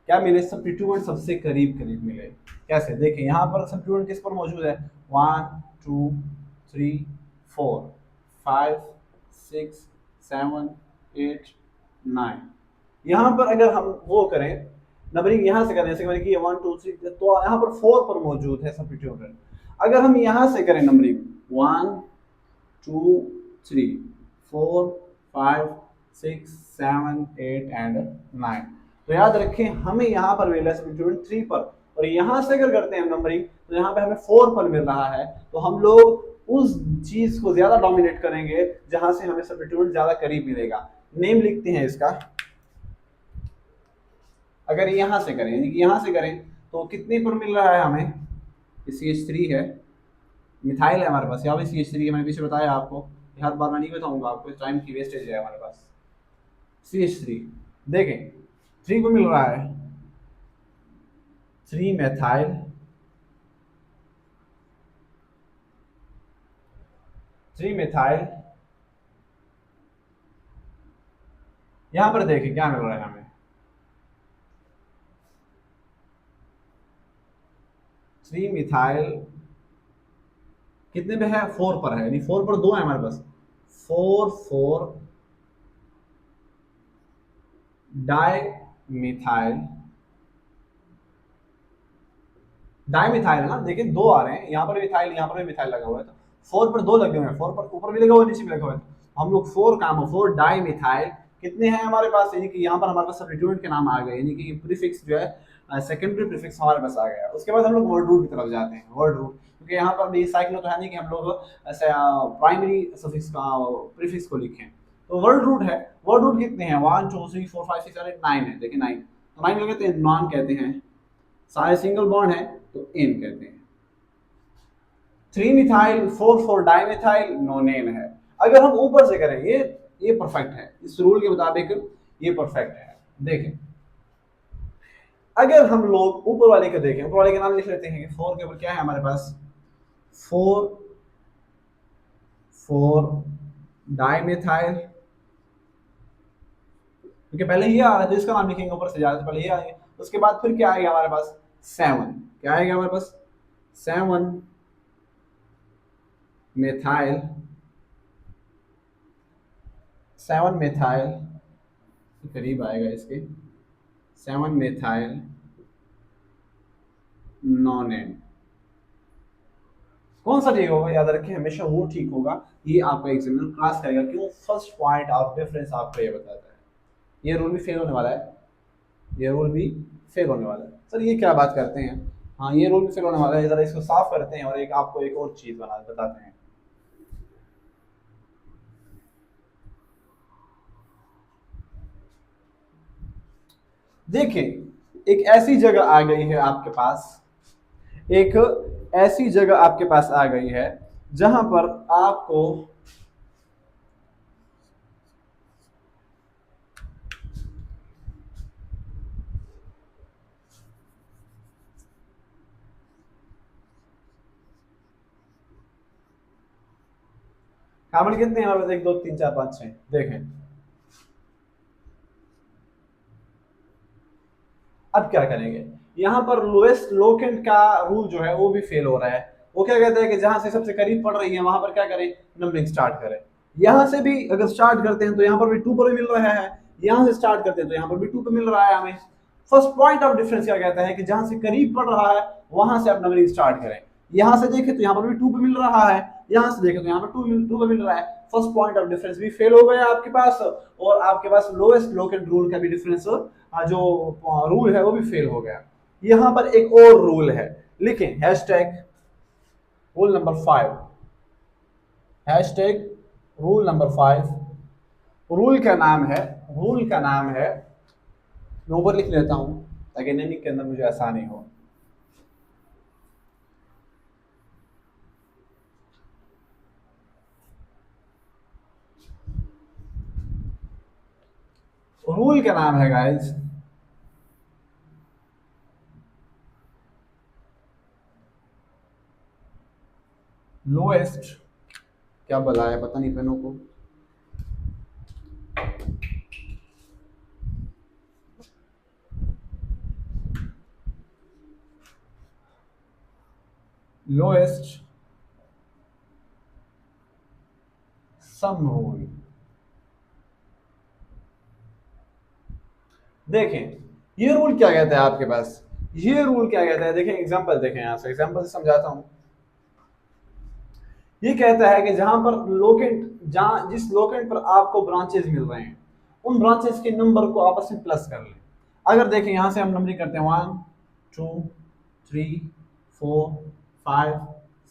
क्या मिले? सब्स्टिट्यूएंट सबसे करीब करीब मिले। कैसे? देखिए, यहाँ पर सब्स्टिट्यूएंट किस पर मौजूद है? 1 2 3 4 5 6 7 8 9। यहाँ पर अगर हम वो करें नंबरिंग, यहाँ से करें, जैसे कि ये 1 2 3, तो यहाँ पर 4 पर मौजूद है सब्स्टिट्यूएंट। अगर हम यहाँ से करें नंबरिंग 1 2 3 4 5 6 7 8 एंड 9, तो याद रखें हमें यहाँ पर मिल रहा है सब्स्टिट्यूएंट 3 पर, और यहाँ से अगर करते हैं नंबरिंग तो यहाँ पे हमें 4 पर मिल रहा है। तो हम लोग उस चीज को ज्यादा डोमिनेट करेंगे जहां से हमें सब्स्टिट्यूएंट ज्यादा करीब मिलेगा। नेम लिखते हैं इसका। अगर यहाँ से करें, यानी कि यहाँ से करें तो कितने पर मिल रहा है हमें? CH3 है, मिथाइल है हमारे पास। यहाँ पे CH3 मैंने पीछे बताया आपको, हर बार मैं नहीं बताऊंगा आपको, टाइम की वेस्टेज है हमारे पास। CH3 देखें, 3 को मिल रहा है 3 मेथाइल 3 मिथाइल। यहां पर देखें क्या मिल रहा है हमें? 3 मिथाइल कितने पे है? 4 पर है, यानी 4 पर 2 है हमारे पास। 4 4 डाई मिथाइल। डाई मिथाइल है ना, देखिए 2 आ रहे हैं, यहाँ पर मिथाइल, यहाँ पर भी मिथाइल लगा हुआ है, तो 4 पर 2 लगे हुए हैं। 4 पर ऊपर भी लगा हुआ है, नीचे भी लगा हुआ है। हम लोग 4 काम है 4 डाई मिथाइल कितने हैं हमारे पास? यानी कि यहाँ पर हमारे पास सब्स्टिट्यूएंट के नाम आ गए, यानी कि प्रीफिक्स जो है सेकेंडरी प्रीफिक्स हमारे पास आ गया। उसके बाद हम लोग वर्ड रूट की तरफ जाते हैं। वर्ड रूट, क्योंकि यहाँ पर भी साइक्लो तो है नहीं कि हम लोग ऐसे प्राइमरी सफिक्स का प्रीफिक्स को लिखें। तो वर्ड रूट है। वर्ड रूट कितने हैं? 1 2 3 4 5 6 7 8 9 है। देखिए 9, तो 9 कहते हैं नॉन कहते हैं, सारे सिंगल बॉन्ड है तो एन कहते हैं। 3 मिथाइल 4 4 डाइमिथाइल नोनेन है। अगर हम ऊपर से करें, ये ये परफेक्ट है, इस रूल के मुताबिक ये परफेक्ट है। देखें अगर हम लोग ऊपर वाले को देखें, ऊपर वाले का नाम लिख लेते हैं कि 4 के ऊपर क्या है हमारे पास, 4 4 डाइमेथाइल, क्योंकि पहले ये आ रहा है तो इसका नाम लिखेंगे ऊपर से ज्यादा, पहले ये आएगा, उसके बाद फिर क्या आएगा हमारे पास 7, क्या आएगा हमारे पास 7 मेथाइल, 7 मेथाइल करीब आएगा इसके, 7 मेथाइल नॉनेन। कौन सा ठीक होगा याद रखें, हमेशा वो ठीक होगा, ये आपका एग्जामिनर क्लास करेगा, क्यों फर्स्ट पॉइंट ऑफ डिफरेंस आपको ये बताता है। ये रूल भी फेल होने वाला है, ये रूल भी फेल होने वाला है। सर ये क्या बात करते हैं, हाँ ये रूल भी फेल होने वाला है, जरा इसको साफ करते हैं और एक आपको एक और चीज बताते हैं। देखिए एक ऐसी जगह आ गई है आपके पास, एक ऐसी जगह आपके पास आ गई है जहां पर आपको कार्बन कितने हैं हमारे पास, 1 2 3 4 5 6, देखें अब क्या करेंगे, यहाँ पर लोएस्ट लोकेंट का रूल जो है वो भी फेल हो रहा है। वो क्या कहता है कि जहां से सबसे करीब पड़ रही है वहां पर क्या करें, नंबरिंग स्टार्ट करें। यहां से भी अगर स्टार्ट करते हैं तो यहाँ पर भी 2 पर मिल रहा है, यहां से स्टार्ट करते हैं तो यहाँ पर भी 2 पर मिल रहा है हमें। फर्स्ट पॉइंट ऑफ डिफरेंस क्या कहता है कि जहां से करीब पड़ रहा है वहां से आप नंबरिंग स्टार्ट करें। यहां से देखें तो यहाँ पर भी 2 पे मिल रहा है, यहां से देखें तो यहाँ पर 2 पे मिल रहा है। फर्स्ट पॉइंट ऑफ डिफरेंस भी फेल हो गया आपके पास, और आपके पास लोएस्ट लोकेंट रूल का भी डिफरेंस जो रूल है वो भी फेल हो गया। यहां पर एक और रूल है, लिखें hashtag rule number 5, hashtag rule number 5। Rule का नाम है, रूल का नाम है, मैं ऊपर लिख लेता हूं ताकि नेमिंग के अंदर मुझे आसानी हो। रूल का नाम है गाइस लोएस्ट, क्या बताया पता नहीं पेनों को, लोएस्ट सम रूल। देखें ये रूल क्या कहता है आपके पास, ये रूल क्या कहता है, देखें एग्जांपल देखें, यहां से एग्जांपल से समझाता हूं। ये कहता है कि जहां पर लोकेंट, जहां जिस लोकेंट पर आपको ब्रांचेस मिल रहे हैं उन ब्रांचेस के नंबर को आपस में प्लस कर लें। अगर देखें यहां से हम नंबरिंग करते हैं 1 2 3 4 5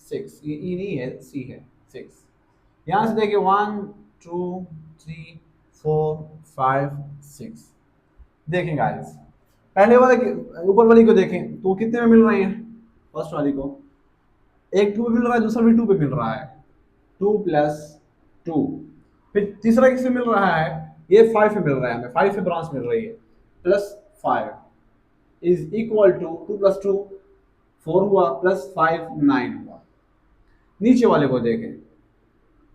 6, ये ई नहीं है सी है 6। यहां से देखिए 1 2 3 4 5 6। देखें गाइस पहले वाले ऊपर वाली को देखें तो कितने में मिल रहे हैं, फर्स्ट वाली को एक 2 पे मिल रहा है, दूसरा भी 2 पे मिल रहा है, 2 प्लस 2। फिर तीसरा किससे मिल रहा है, ये 5 पे मिल रहा है, हमें 5 पे ब्रांच मिल रही है, plus 5 is equal to 2 plus 2 4 हुआ, प्लस 5 9 हुआ। नीचे वाले को देखें,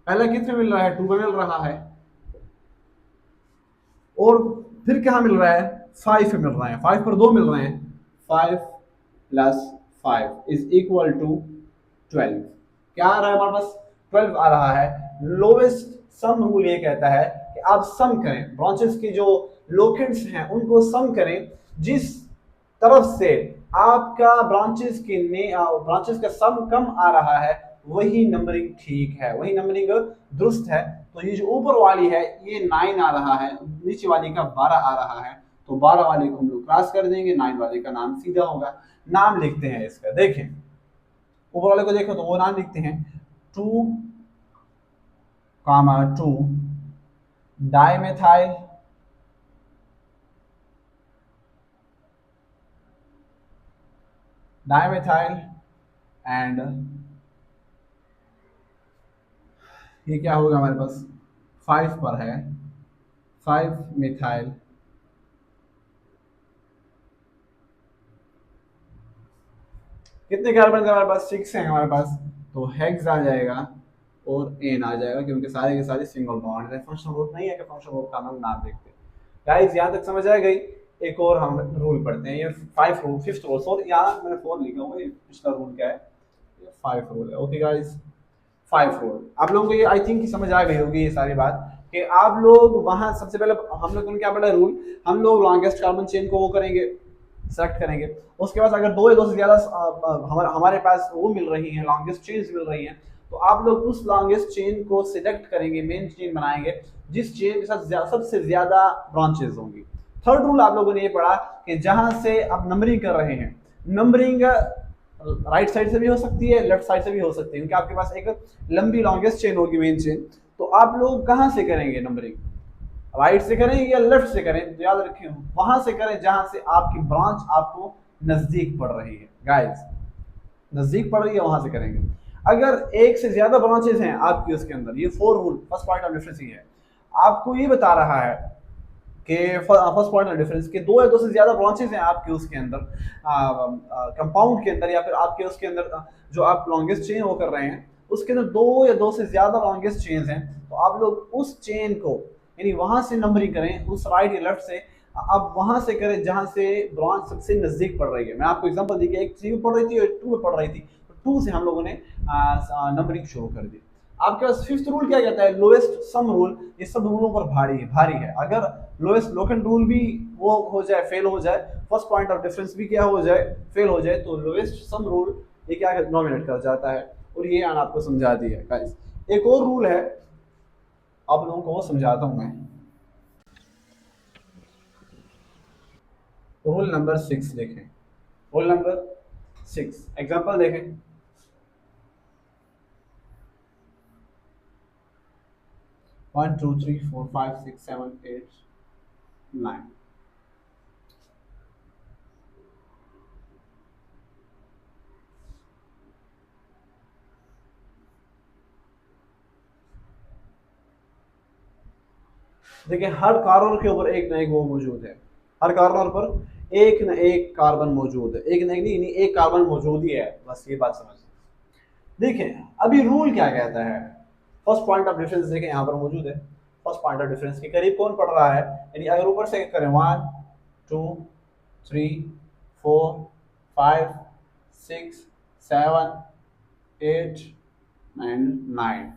पहला कितने मिल रहा है, 2 पे मिल रहा है, और फिर क्या मिल रहा है, 5 पे मिल रहा है, 5 पर 2 मिल रहे हैं, 5 प्लस 5 इज इक्वल टू 12। क्या आ रहा है हमारे पास, 12 आ रहा है। लोवेस्ट सम रूल ये कहता है कि आप सम करें, ब्रांचेस की जो लोकेंट्स हैं उनको सम करें, जिस तरफ से आपका ब्रांचेस का सम कम आ रहा है वही नंबरिंग ठीक है, वही नंबरिंग दुरुस्त है। तो ये जो ऊपर वाली है ये 9 आ रहा है, नीचे वाली का 12 आ रहा है, तो 12 वाले को हम लोग क्रॉस कर देंगे, 9 वाले का नाम सीधा होगा। नाम लिखते हैं इसका, देखें ऊपर वाले को देखो तो वो नाम लिखते हैं 2 2 डाइमेथाइल डाइमेथाइल एंड ये क्या होगा हमारे पास 5 पर है, 5 मिथाइल। कितने कार्बन है हमारे पास? 6 है हमारे पास। तो हेक्स आ जाएगा और एन आ जाएगा, क्योंकि सारे के सारे सिंगल बॉन्ड है। फंक्शनल ग्रुप नहीं है कि फंक्शनल ग्रुप का हम ना देखते। गाइस यहाँ तक समझ आ गई? एक और हम रूल पढ़ते हैं, ये 5 रूल, 5th रूल। सॉरी यहाँ मैंने 4 लिखा हुआ है, पिछला रूल क्या है? 5 रूल है। ओके गाइस, 5 रूल आप लोगों को ये आई थिंक समझ आ गई होगी ये सारी बात, कि आप लोग वहां सबसे पहले हम लोग क्या पढ़ा रूल, हम लोग लॉन्गेस्ट कार्बन चेन को वो करेंगे, सेलेक्ट करेंगे। उसके बाद अगर दो या दो से ज्यादा हमारे पास वो मिल रही है, लॉन्गेस्ट चेन्स मिल रही हैं, तो आप लोग उस लॉन्गेस्ट चेन को सिलेक्ट करेंगे, मेन चेन बनाएंगे जिस चेन के साथ सबसे ज्यादा ब्रांचेस होंगी। थर्ड रूल आप लोगों ने ये पढ़ा कि जहां से आप नंबरिंग कर रहे हैं, नंबरिंग राइट साइड से भी हो सकती है, लेफ्ट साइड से भी हो सकती है, क्योंकि आपके पास एक लंबी लॉन्गेस्ट चेन होगी, मेन चेन। तो आप लोग कहां से करेंगे नंबरिंग? राइट से करें या लेफ्ट से करें? तो याद रखिए वहां से करें जहां से आपकी ब्रांच आपको नजदीक पड़ रही है। गाइस नजदीक पड़ रही है वहां से करेंगे। अगर एक से ज्यादा ब्रांचेस हैं आपकी उसके अंदर, ये 4 rule, first point of difference ही है, आपको ये बता रहा है कि फर्स्ट पॉइंट ऑफ डिफरेंस के दो या दो से ज्यादा ब्रांचेस हैं आपके उसके अंदर, कंपाउंड के अंदर, या फिर आपके उसके अंदर जो आप लॉन्गेस्ट चेन वो कर रहे हैं उसके अंदर दो या दो से ज्यादा लॉन्गेस्ट चेन्स हैं, तो आप लोग उस चेन को यानी वहां से नंबरिंग करें, उस राइट या लेफ्ट से आप वहां से करें जहां से ब्रांच सबसे नजदीक पड़ रही है। मैं आपको एग्जांपल दी कि एक 3 में पड़ रही थी और 2 में पड़ रही थी, तो 2 से हम लोगों ने नंबरिंग शुरू कर दी। आपके पास 5th रूल क्या कहता है? Lowest sum rule. ये सब रूलों पर भारी है। अगर लोएस्ट लोकेंट रूल भी वो हो जाए, फेल हो जाए, फर्स्ट पॉइंट ऑफ डिफरेंस भी क्या हो जाए, फेल हो जाए, तो लोएस्ट सम रूल ये क्या नॉमिनेट कर जाता है, और ये मैंने आपको समझा दिया गाइस। एक और रूल है, आप लोगों को वो समझाता हूं मैं। रूल नंबर 6 देखें, रूल नंबर 6 एग्जांपल देखें। 1 2 3 4 5 6 7 8 9। देखिए हर कार्बन के ऊपर एक ना एक वो मौजूद है, हर कार्बन पर एक ना एक कार्बन मौजूद है, एक ना एक नहीं, एक कार्बन मौजूद ही है, बस ये बात समझ। देखिए अभी रूल क्या कहता है, फर्स्ट पॉइंट ऑफ डिफरेंस देखें यहाँ पर मौजूद है। फर्स्ट पॉइंट ऑफ डिफरेंस के करीब कौन पड़ रहा है, यानी अगर ऊपर से करें 1 2 3 4 5 6 7 8 एंड 9,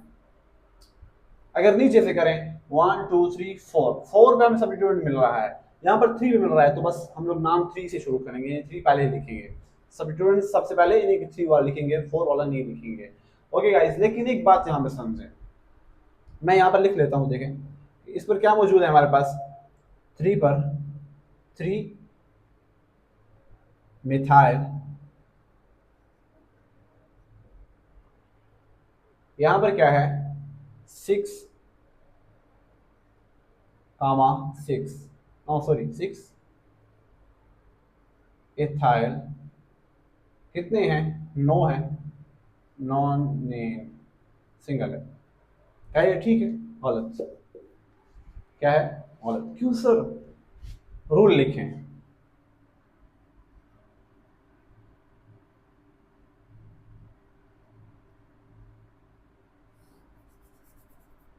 अगर नीचे से करें 1 2 3 4, 4 पे हमें सब्स्टिट्यूएंट मिल रहा है, यहाँ पर 3 पे मिल रहा है, तो बस हम लोग नाम 3 से शुरू करेंगे, 3 पहले लिखेंगे, सब्स्टिट्यूएंट सबसे पहले इन्हीं 3 वाला लिखेंगे, 4 वाला नहीं लिखेंगे। ओके गाइस, लेकिन एक बात यहाँ पे समझें, मैं यहाँ पर लिख लेता हूँ। देखें इस पर क्या मौजूद है हमारे पास, 3 पर 3 मिथाइल, यहाँ पर क्या है 6 कामा 6, सॉरी 6 इथाइल, कितने हैं 9 है, नॉन नेम सिंगल है। क्या ये ठीक है? गलत। क्या है? गलत। क्यों सर? रूल लिखें,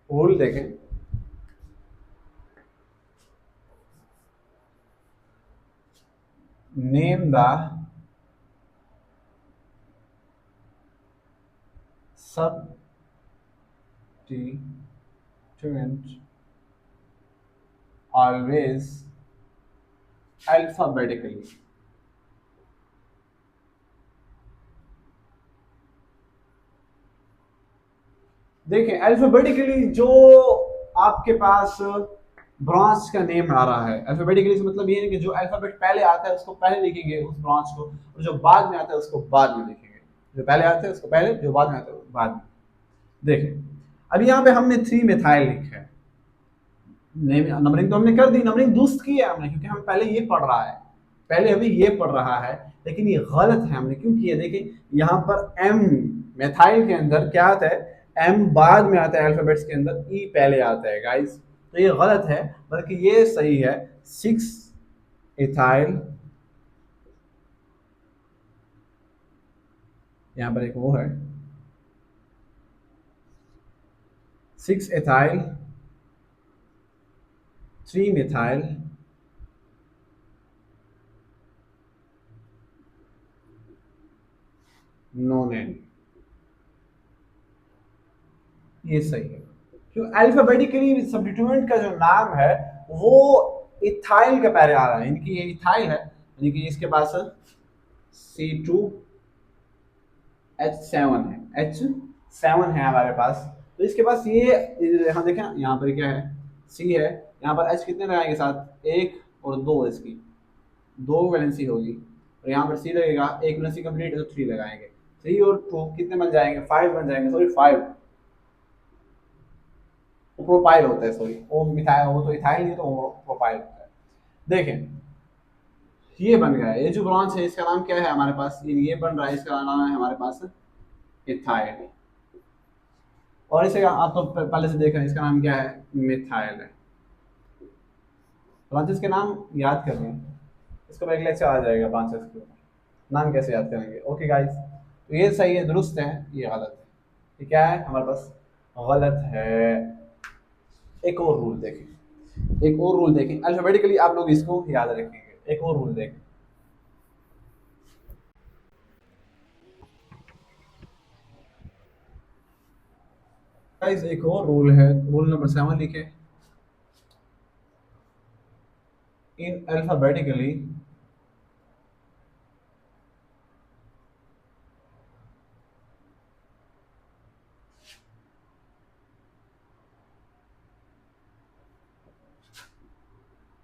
रूल देखें, name the substituent always alphabetically। देखें अल्फाबेटिकली जो आपके पास ब्रांच का नेम आ रहा है, अल्फाबेटिकली से मतलब ये है कि जो अल्फाबेट पहले आता है उसको पहले लिखेंगे उस ब्रांच को, और जो बाद में आता है उसको बाद में लिखेंगे। जो पहले आता है उसको पहले, जो बाद में आता है बाद में। देखें अभी यहाँ पे हमने 3 मिथाइल लिखा है, नंबरिंग तो हमने कर दी, नंबरिंग दुरुस्त की है हमने, क्योंकि हम पहले ये पढ़ रहा है, पहले अभी ये पढ़ रहा है, लेकिन ये गलत है। हमने क्यों किया? देखिए यहाँ पर एम मिथाइल के अंदर क्या आता है, एम बाद में आता है अल्फाबेट्स के अंदर, ई पहले आता है गाइस। तो ये गलत है, बल्कि ये सही है। 6 इथाइल, यहाँ पर एक वो है 6 इथाइल 3 मिथाइल नोनेन, ये सही है। जो अल्फाबेटिकली सब्स्टिट्यूएंट का जो नाम है वो इथाइल का पहले आ रहा है, इनकी ये इथाइल है, यानी कि इसके पास C2H7 है, H7 है हमारे पास। तो इसके पास ये, यहाँ देखें ना, यहाँ पर क्या है, C है, यहाँ पर H कितने लगाएंगे साथ, एक और दो, इसकी दो वैलेंसी होगी, और यहाँ पर C लगेगा, एक वैलेंसी कंप्लीट है तो 3 लगाएंगे, 3 और 2 कितने बन जाएंगे, 5 बन जाएंगे, सॉरी 5, वो प्रोपाइल होता है, सॉरी वो मिथाइल, वो तो इथाइल नहीं, तो वो प्रोपाइल होता है। देखें ये बन गया है, ये जो ब्रांच है इसका नाम क्या है हमारे पास, ये बन रहा है, इसका नाम है हमारे पास इथाइल, और इसे आप तो पहले से देख रहे हैं, इसका नाम क्या है, मिथाइल है। ब्रांचेस के नाम याद कर लें, इसको एक लेक्चर आ जाएगा ब्रांचेस के ऊपर, नाम कैसे याद करेंगे। ओके गाइस, तो ये सही है, दुरुस्त है, ये गलत है, ये क्या है हमारे पास, गलत है। एक और रूल देखें, एक और रूल देखें, अल्फाबेटिकली आप लोग इसको याद रखेंगे, एक और रूल देखें। गाइस एक और रूल है, रूल नंबर 7 लिखे, in alphabetically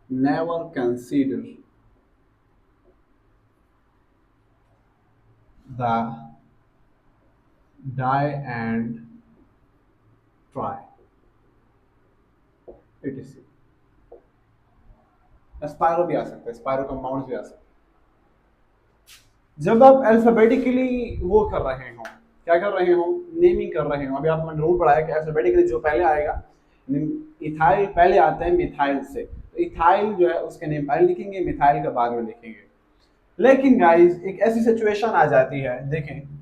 never consider the die and try etc। Spiro भी आ सकता है, स्पायरो कंपाउंड्स भी आ सकते हैं। जब आप अल्फाबेटिकली वो कर रहे हो, क्या कर रहे हो, नेमिंग कर रहे हो, अभी आपने रूल पढ़ाया कि अल्फाबेटिकली जो पहले आएगा, इथाइल पहले आता है मिथाइल से, तो इथाइल जो है उसके नेम पहले लिखेंगे, मिथाइल का बाद में लिखेंगे। लेकिन गाइस एक ऐसी सिचुएशन आ जाती है, देखें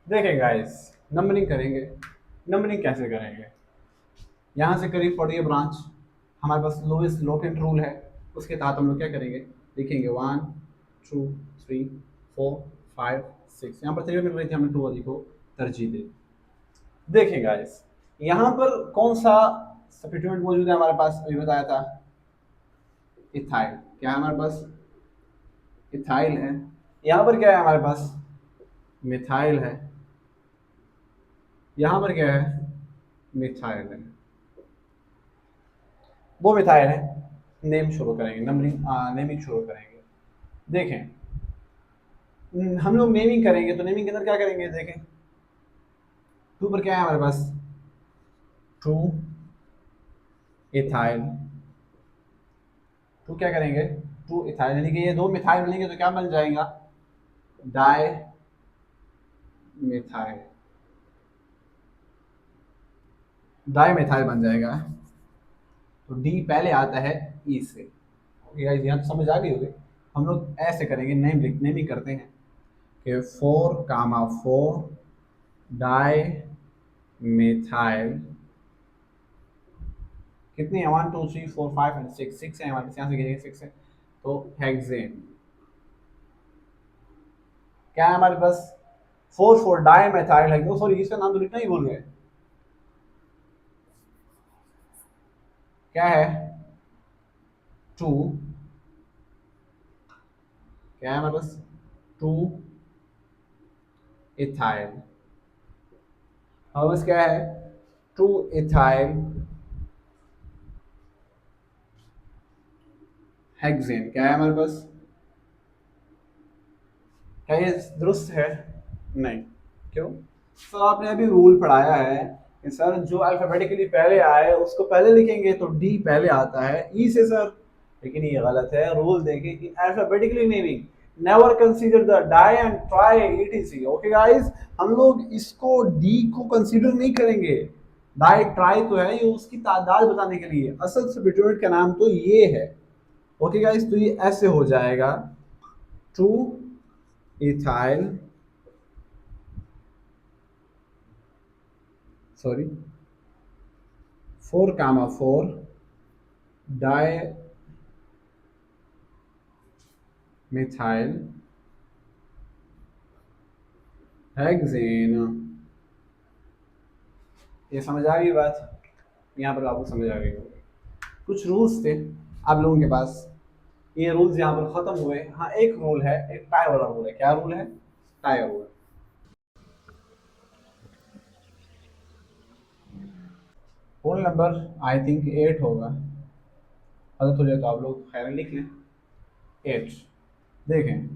देखें गाइस, नंबरिंग करेंगे, नंबरिंग कैसे करेंगे, यहाँ से करीब पड़ी है ब्रांच, हमारे पास लोएस्ट लोकेंट रूल है, उसके तहत हम लोग क्या करेंगे, लिखेंगे 1 2 3 4 5 6, यहाँ पर 3 मिल रही थी, हमने 2 वाली को तरजीह दे। देखें गाइस, यहाँ पर कौन सा सब्स्टिट्यूएंट मौजूद है हमारे पास, अभी बताया था इथाइल, क्या है हमारे पास, इथाइल है। यहाँ पर क्या है हमारे पास, मिथाइल है। यहाँ पर क्या है, मिथाइल है, वो मिथाइल है। नेम शुरू करेंगे, नंबरिंग नेमिंग शुरू करेंगे। देखें हम लोग नेमिंग करेंगे, तो नेमिंग के अंदर क्या करेंगे, देखें 2 पर क्या है हमारे पास, 2 इथाइल, 2 क्या करेंगे, 2 इथाइल, यानी कि ये 2 मिथाइल मिलेंगे तो क्या बन जाएगा, डाई मिथाइल, डाई मिथाइल बन जाएगा। तो डी पहले आता है ई से। गाइस यहाँ तो समझ आ गई होगी। हम लोग ऐसे करेंगे, नेम लिखने भी करते हैं कि 4 डाई मिथाइल, कितनी है, 1 2 3 4 5 एंड 6, 6 है हमारे पास, यहाँ से गिनेंगे 6 है, तो हेक्सेन क्या है हमारे पास, 4 डाई मिथाइल है, सॉरी इसका नाम तो लिखना ही भूल गए, क्या है? टू, क्या है हमारे पास? Two ethyl. हमारे पास क्या है? Two ethyl hexane. क्या है हमारे पास? क्या ये दुरुस्त है? नहीं। क्यों? सर आपने अभी रूल पढ़ाया है कि सर जो अल्फाबेटिकली पहले आए उसको पहले लिखेंगे, तो डी पहले आता है ई से सर। लेकिन ये गलत है। रूल देखिए कि alphabetically naming, never consider the di and tri etc. Okay guys, हम लोग इसको डी को कंसीडर नहीं करेंगे। डाई ट्राई तो है, ये उसकी तादाद बताने के लिए। असल सब्स्टिट्यूट का नाम तो ये है। ओके गाइस, तो ये ऐसे हो जाएगा, two ethyl, sorry, 4 di methyl hexane. ये समझ आ गई बात? यहाँ पर आपको समझ आ गई होगी। कुछ रूल्स थे आप लोगों के पास, ये रूल्स यहाँ पर खत्म हुए। हाँ, एक रूल है, एक टाई वाला रूल है। क्या रूल है? Tie rule. Rule number I think 8 होगा, अगर तो तो आप लोग खैर लिख लें। 8 देखें,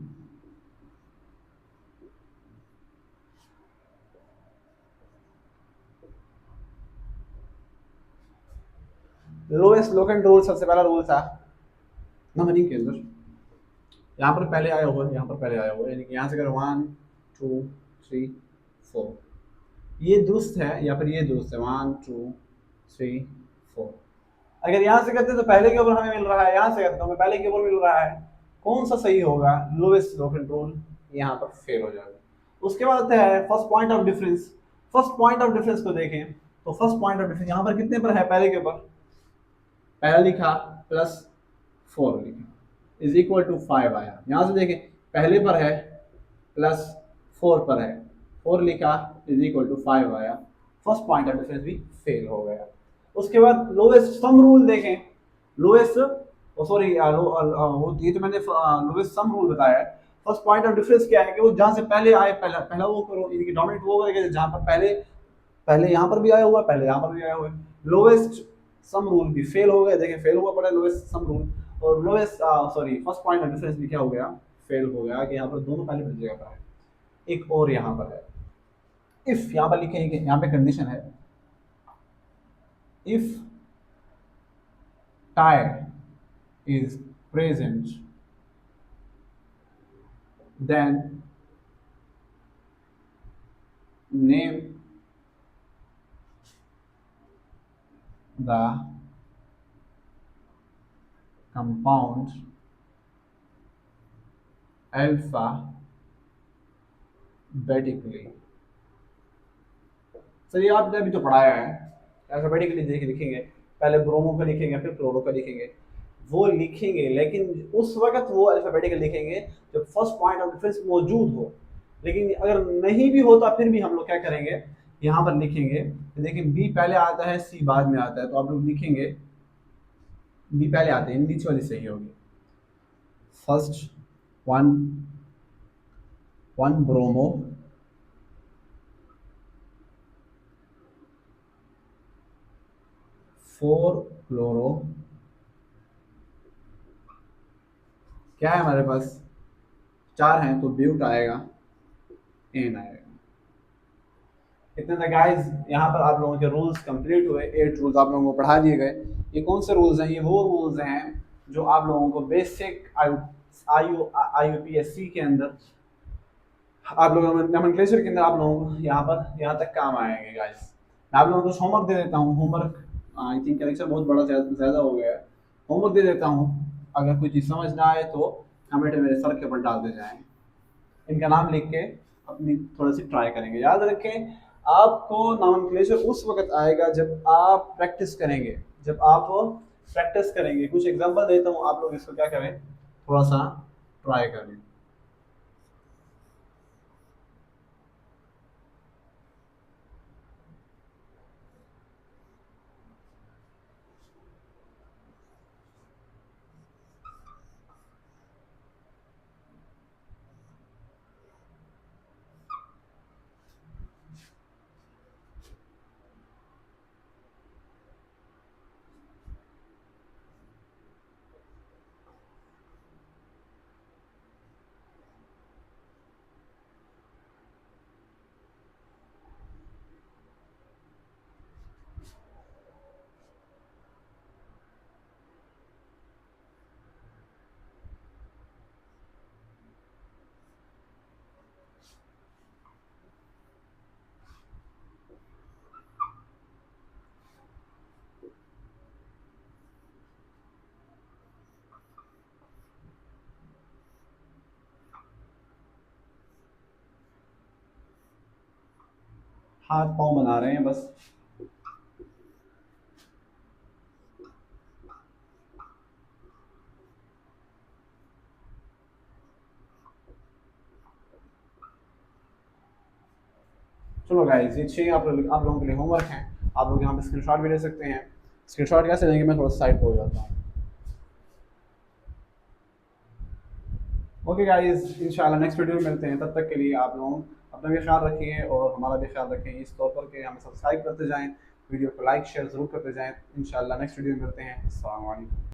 लोएस्ट लोकेंट रूल सबसे पहला रूल था नंबरिंग के अंदर। यहाँ पर पहले आया हुआ है, यहाँ पर पहले आया हुआ है, यानी कि यहाँ से अगर 1 2 3 4, ये दुरुस्त है या फिर ये दुरुस्त है? 1 2 3 4। अगर यहाँ से करते तो पहले के ऊपर हमें मिल रहा है, यहाँ से करते तो हमें पहले के ऊपर मिल रहा है। कौन सा सही होगा? लोएस्ट लो कंट्रोल यहाँ पर फेल हो जाएगा। उसके बाद आता है first point of difference. First point of difference को देखें तो फर्स्ट पॉइंट ऑफ डिफरेंस यहाँ पर कितने पर है? पहले के ऊपर पहला लिखा प्लस 4 लिखा इज इक्वल टू 5 आया। यहाँ से देखें, पहले पर है प्लस 4 पर है, 4 लिखा इज इक्वल टू 5 आया। फर्स्ट पॉइंट ऑफ डिफरेंस भी फेल हो गया। उसके बाद लोएस्ट सम रूल देखें। लोएस्ट, सॉरी, ये तो मैंने लोएस्ट सम रूल बताया है। फर्स्ट पॉइंट ऑफ डिफरेंस क्या है कि वो जहां से पहले आए, पहला पहला वो करो, यानी कि डोमिनेट वो करेगा जहां पर पहले, पहले यहाँ पर भी आया हुआ है, पहले यहाँ पर भी आया हुआ है। लोएस्ट सम रूल भी फेल हो गया। देखिए फेल हुआ पड़ा है लोएस्ट सम रूल। और lowest, sorry, first point of difference भी क्या हो गया? फेल हो गया कि यहाँ पर दोनों पहले वाली जगह पर है। एक और यहाँ पर है, इफ यहाँ पर लिखे हैं कि यहाँ पे कंडीशन है, if tie is present, then name the compound alphabetically। Sir ये आपने अभी तो पढ़ाया है, अल्फाबेटिकली देख लिखेंगे, पहले ब्रोमो का लिखेंगे फिर क्लोरो का लिखेंगे, वो लिखेंगे, लेकिन उस वक्त वो अल्फाबेटिकल लिखेंगे जब फर्स्ट पॉइंट ऑफ डिफरेंस मौजूद हो। लेकिन अगर नहीं भी होता फिर भी हम लोग क्या करेंगे? यहाँ पर लिखेंगे। देखिए बी पहले आता है, सी बाद में आता है, तो आप लोग लिखेंगे बी पहले आते हैं, नीचे वाली सही होगी। First one, one bromo, four chloro, क्या है हमारे पास? 4 हैं तो ब्यूट आएगा, एन आएगा। इतने तक गाइस, यहाँ पर आप लोगों के रूल्स कंप्लीट हुए। 8 रूल्स आप लोगों को पढ़ा दिए गए। ये कौन से रूल्स हैं? ये वो रूल्स हैं जो आप लोगों को बेसिक IUPAC के अंदर, आप लोगों नोमेनक्लेचर के अंदर आप लोगों को यहाँ तक काम आएंगे गाइस। मैं आप लोगों को होमवर्क दे देता हूँ। होमवर्क, आई थिंक लेक्चर बहुत बड़ा ज़्यादा हो गया है। होमवर्क दे देता हूँ, अगर कोई चीज़ समझ ना आए तो कमेंट में मेरे सर के ऊपर डाल दे जाएँ। इनका नाम लिख के अपनी थोड़ी सी ट्राई करेंगे। याद रखें, आपको नॉमेनक्लेचर उस वक्त आएगा जब आप प्रैक्टिस करेंगे, जब आप प्रैक्टिस करेंगे। कुछ एग्जांपल देता हूँ, आप लोग इसको क्या करें, थोड़ा सा ट्राई करें। हाथ पाँव बना रहे हैं बस। चलो गाइस, ये 6 आप लोगों के लिए होमवर्क हैं। आप लोग यहाँ पे स्क्रीनशॉट भी ले सकते हैं। स्क्रीनशॉट कैसे लेंगे, मैं थोड़ा साइड पे हो जाता हूँ। ओके गाइस, इंशाल्लाह नेक्स्ट वीडियो में मिलते हैं। तब तक के लिए आप लोग अपना भी ख्याल रखिए और हमारा भी ख्याल रखें, इस तौर पर कि हमें सब्सक्राइब करते जाएं, वीडियो को लाइक शेयर ज़रूर करते जाएं। इंशाल्लाह नेक्स्ट वीडियो में मिलते हैं। अस्सलाम वालेकुम।